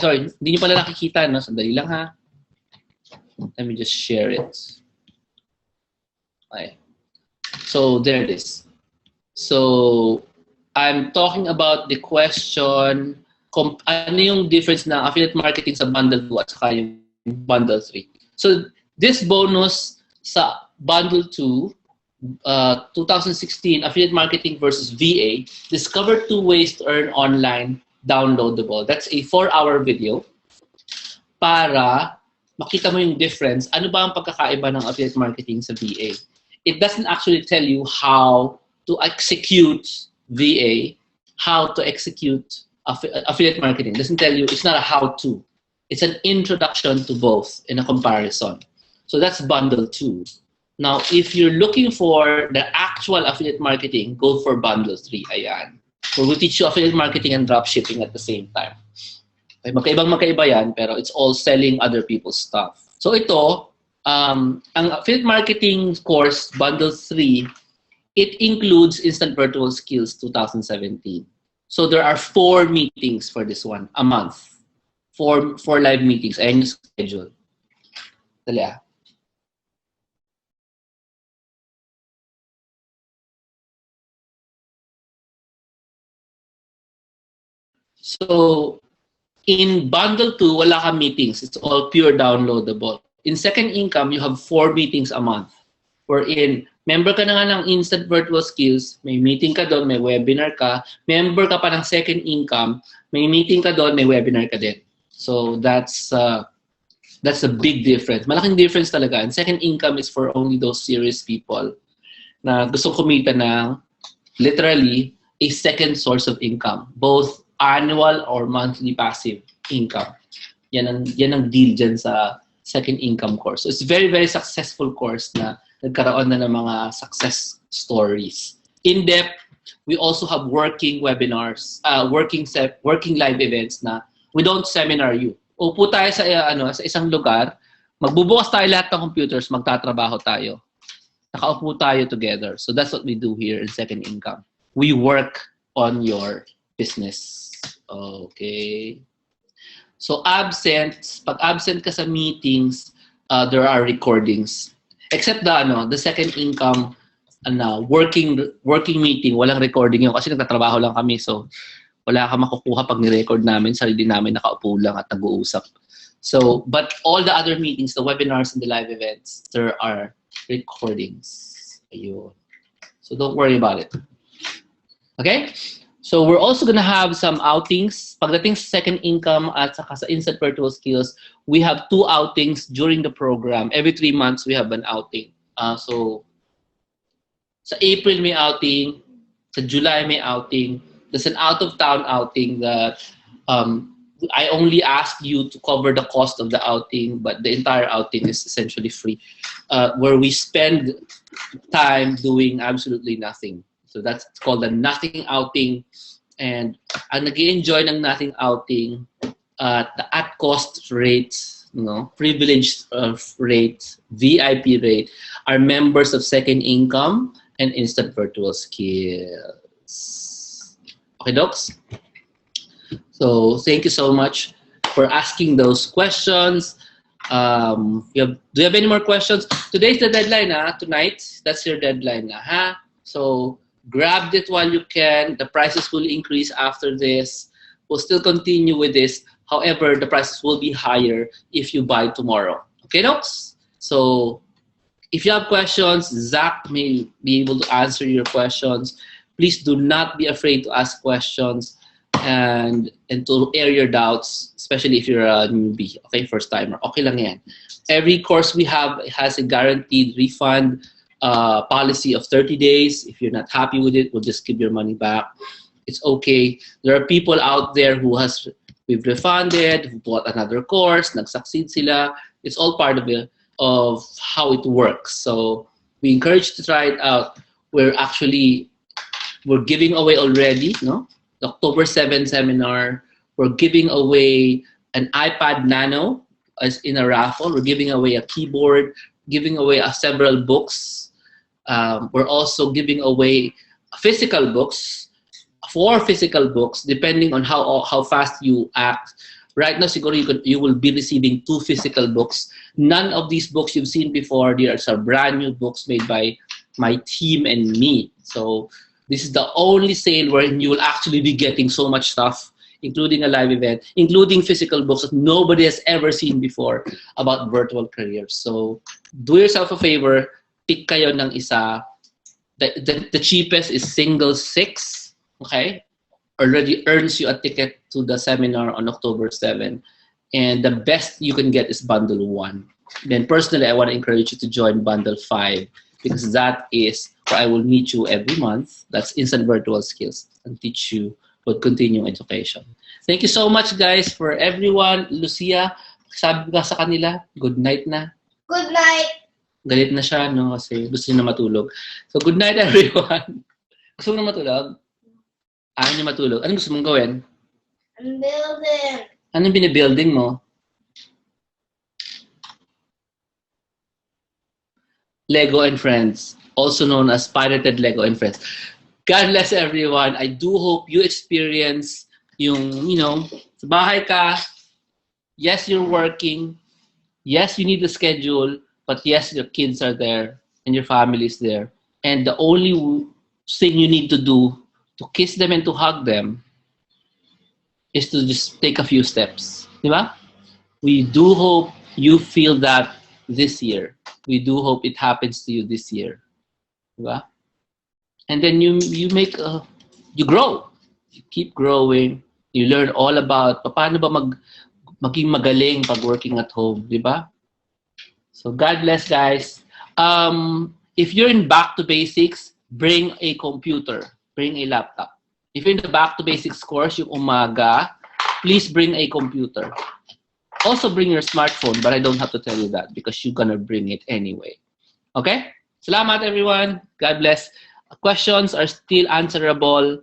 Sorry, hindi niyo pala nakikita, no? Sandali lang ha. Let me just share it. Okay. So there it is. So I'm talking about the question, ano yung difference ng affiliate marketing sa bundle 2 at saka yung bundle 3. So this bonus sa bundle 2, 2016 affiliate marketing versus VA, discover 2 ways to earn online downloadable. That's a 4-hour video para makita mo yung difference. Ano ba ang pagkakaiba ng affiliate marketing sa VA? It doesn't actually tell you how to execute VA, how to execute affiliate marketing. It doesn't tell you, it's not a how-to. It's an introduction to both in a comparison. So that's bundle 2. Now, if you're looking for the actual affiliate marketing, go for bundle 3. Ayan. So we'll teach you affiliate marketing and dropshipping at the same time. Okay, magkaiba yan, pero it's all selling other people's stuff. So ito, ang affiliate marketing course, bundle 3, it includes Instant Virtual Skills 2017. So there are 4 meetings for this one, a month. 4 live meetings. Ayan yung schedule. Dali ah. So, in Bundle 2, wala ka meetings. It's all pure downloadable. In Second Income, you have 4 meetings a month. Wherein, member ka na nga ng Instant Virtual Skills, may meeting ka doon, may webinar ka. Member ka pa ng Second Income, may meeting ka doon, may webinar ka din. So, that's a big difference. Malaking difference talaga. And Second Income is for only those serious people na gusto kumita ng literally a second source of income, both annual or monthly passive income. Yan ang deal dyan sa Second Income course. So it's very, very successful course na nagkaroon na ng mga success stories. In depth, we also have working webinars, working live events na we don't seminar you. Upo tayo sa sa isang lugar, magbubukas tayo lahat ng computers, magtatrabaho tayo. Nakaupo tayo together. So that's what we do here in Second Income. We work on your business. Okay. So pag absent ka sa meetings, there are recordings. Except the Second Income working meeting, walang recording yun kasi nagtatrabaho lang kami. So wala ka makukuha pag ni-record namin, sarili namin nakaupo lang at nag-uusap. So, but all the other meetings, the webinars and the live events, there are recordings. Ayun. So don't worry about it. Okay? So we're also gonna have some outings. Pagdating sa Second Income at saka sa Instant Virtual Skills, we have 2 outings during the program. Every 3 months, we have an outing. So, sa April may outing, sa July may outing. There's an out-of-town outing that I only ask you to cover the cost of the outing, but the entire outing is essentially free, where we spend time doing absolutely nothing. So that's called the nothing outing. And ang nag-enjoy ng nothing outing at cost rates, privileged rate, VIP rate, are members of Second Income and Instant Virtual Skills. Okay, docs? So thank you so much for asking those questions. Do you have any more questions? Today's the deadline, tonight. That's your deadline, So grab it while you can. The prices will increase after this. We'll still continue with this. However, the prices will be higher if you buy tomorrow. Okay, docs? So if you have questions, Zach may be able to answer your questions. Please do not be afraid to ask questions and to air your doubts, especially if you're a newbie, okay, first timer. Okay lang yan. Every course we have has a guaranteed refund policy of 30 days. If you're not happy with it, we'll just give your money back. It's okay. There are people out there we've refunded, who bought another course, nag-succeed sila. It's all part of how it works. So we encourage you to try it out. We're giving away already, the October 7 seminar. We're giving away an iPad Nano as in a raffle. We're giving away a keyboard, giving away several books. We're also giving away physical books, 4 physical books, depending on how fast you act. Right now, siguro you will be receiving 2 physical books. None of these books you've seen before. These are brand new books made by my team and me. So this is the only sale wherein you will actually be getting so much stuff, including a live event, including physical books that nobody has ever seen before about virtual careers. So do yourself a favor, pick kayo ng isa. The cheapest is single 6, okay? Already earns you a ticket to the seminar on October 7. And the best you can get is bundle 1. Then personally, I want to encourage you to join bundle 5 because that is where I will meet you every month. That's Instant Virtual Skills and teach you about continuing education. Thank you so much, guys, for everyone. Lucia, sabi ka sa kanila, good night na. Good night. Galit na siya, kasi gusto niya na matulog. So, good night, everyone. Gusto mo na matulog? Ayaw niya matulog. Anong gusto mong gawin? I'm building. Anong binibuilding mo? Lego and Friends. also known as Pirated Lego and Friends. God bless everyone. I do hope you experience yung, you know, sa bahay ka, yes, you're working, yes, you need a schedule, but yes, your kids are there and your family is there. And the only thing you need to do to kiss them and to hug them is to just take a few steps. Diba? We do hope you feel that this year. We do hope it happens to you this year. Diba? And then you make, you grow. You keep growing. You learn all about paano ba maging magaling pag working at home. Diba? So God bless, guys. If you're in Back to Basics, bring a computer. Bring a laptop. If you're in the Back to Basics course, yung umaga, please bring a computer. Also bring your smartphone, but I don't have to tell you that because you're gonna bring it anyway. Okay? Salamat, everyone. God bless. Questions are still answerable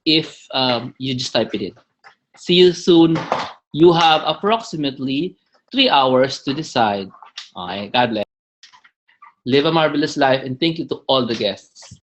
if you just type it in. See you soon. You have approximately 3 hours to decide. Okay, God bless. Live a marvelous life, and thank you to all the guests.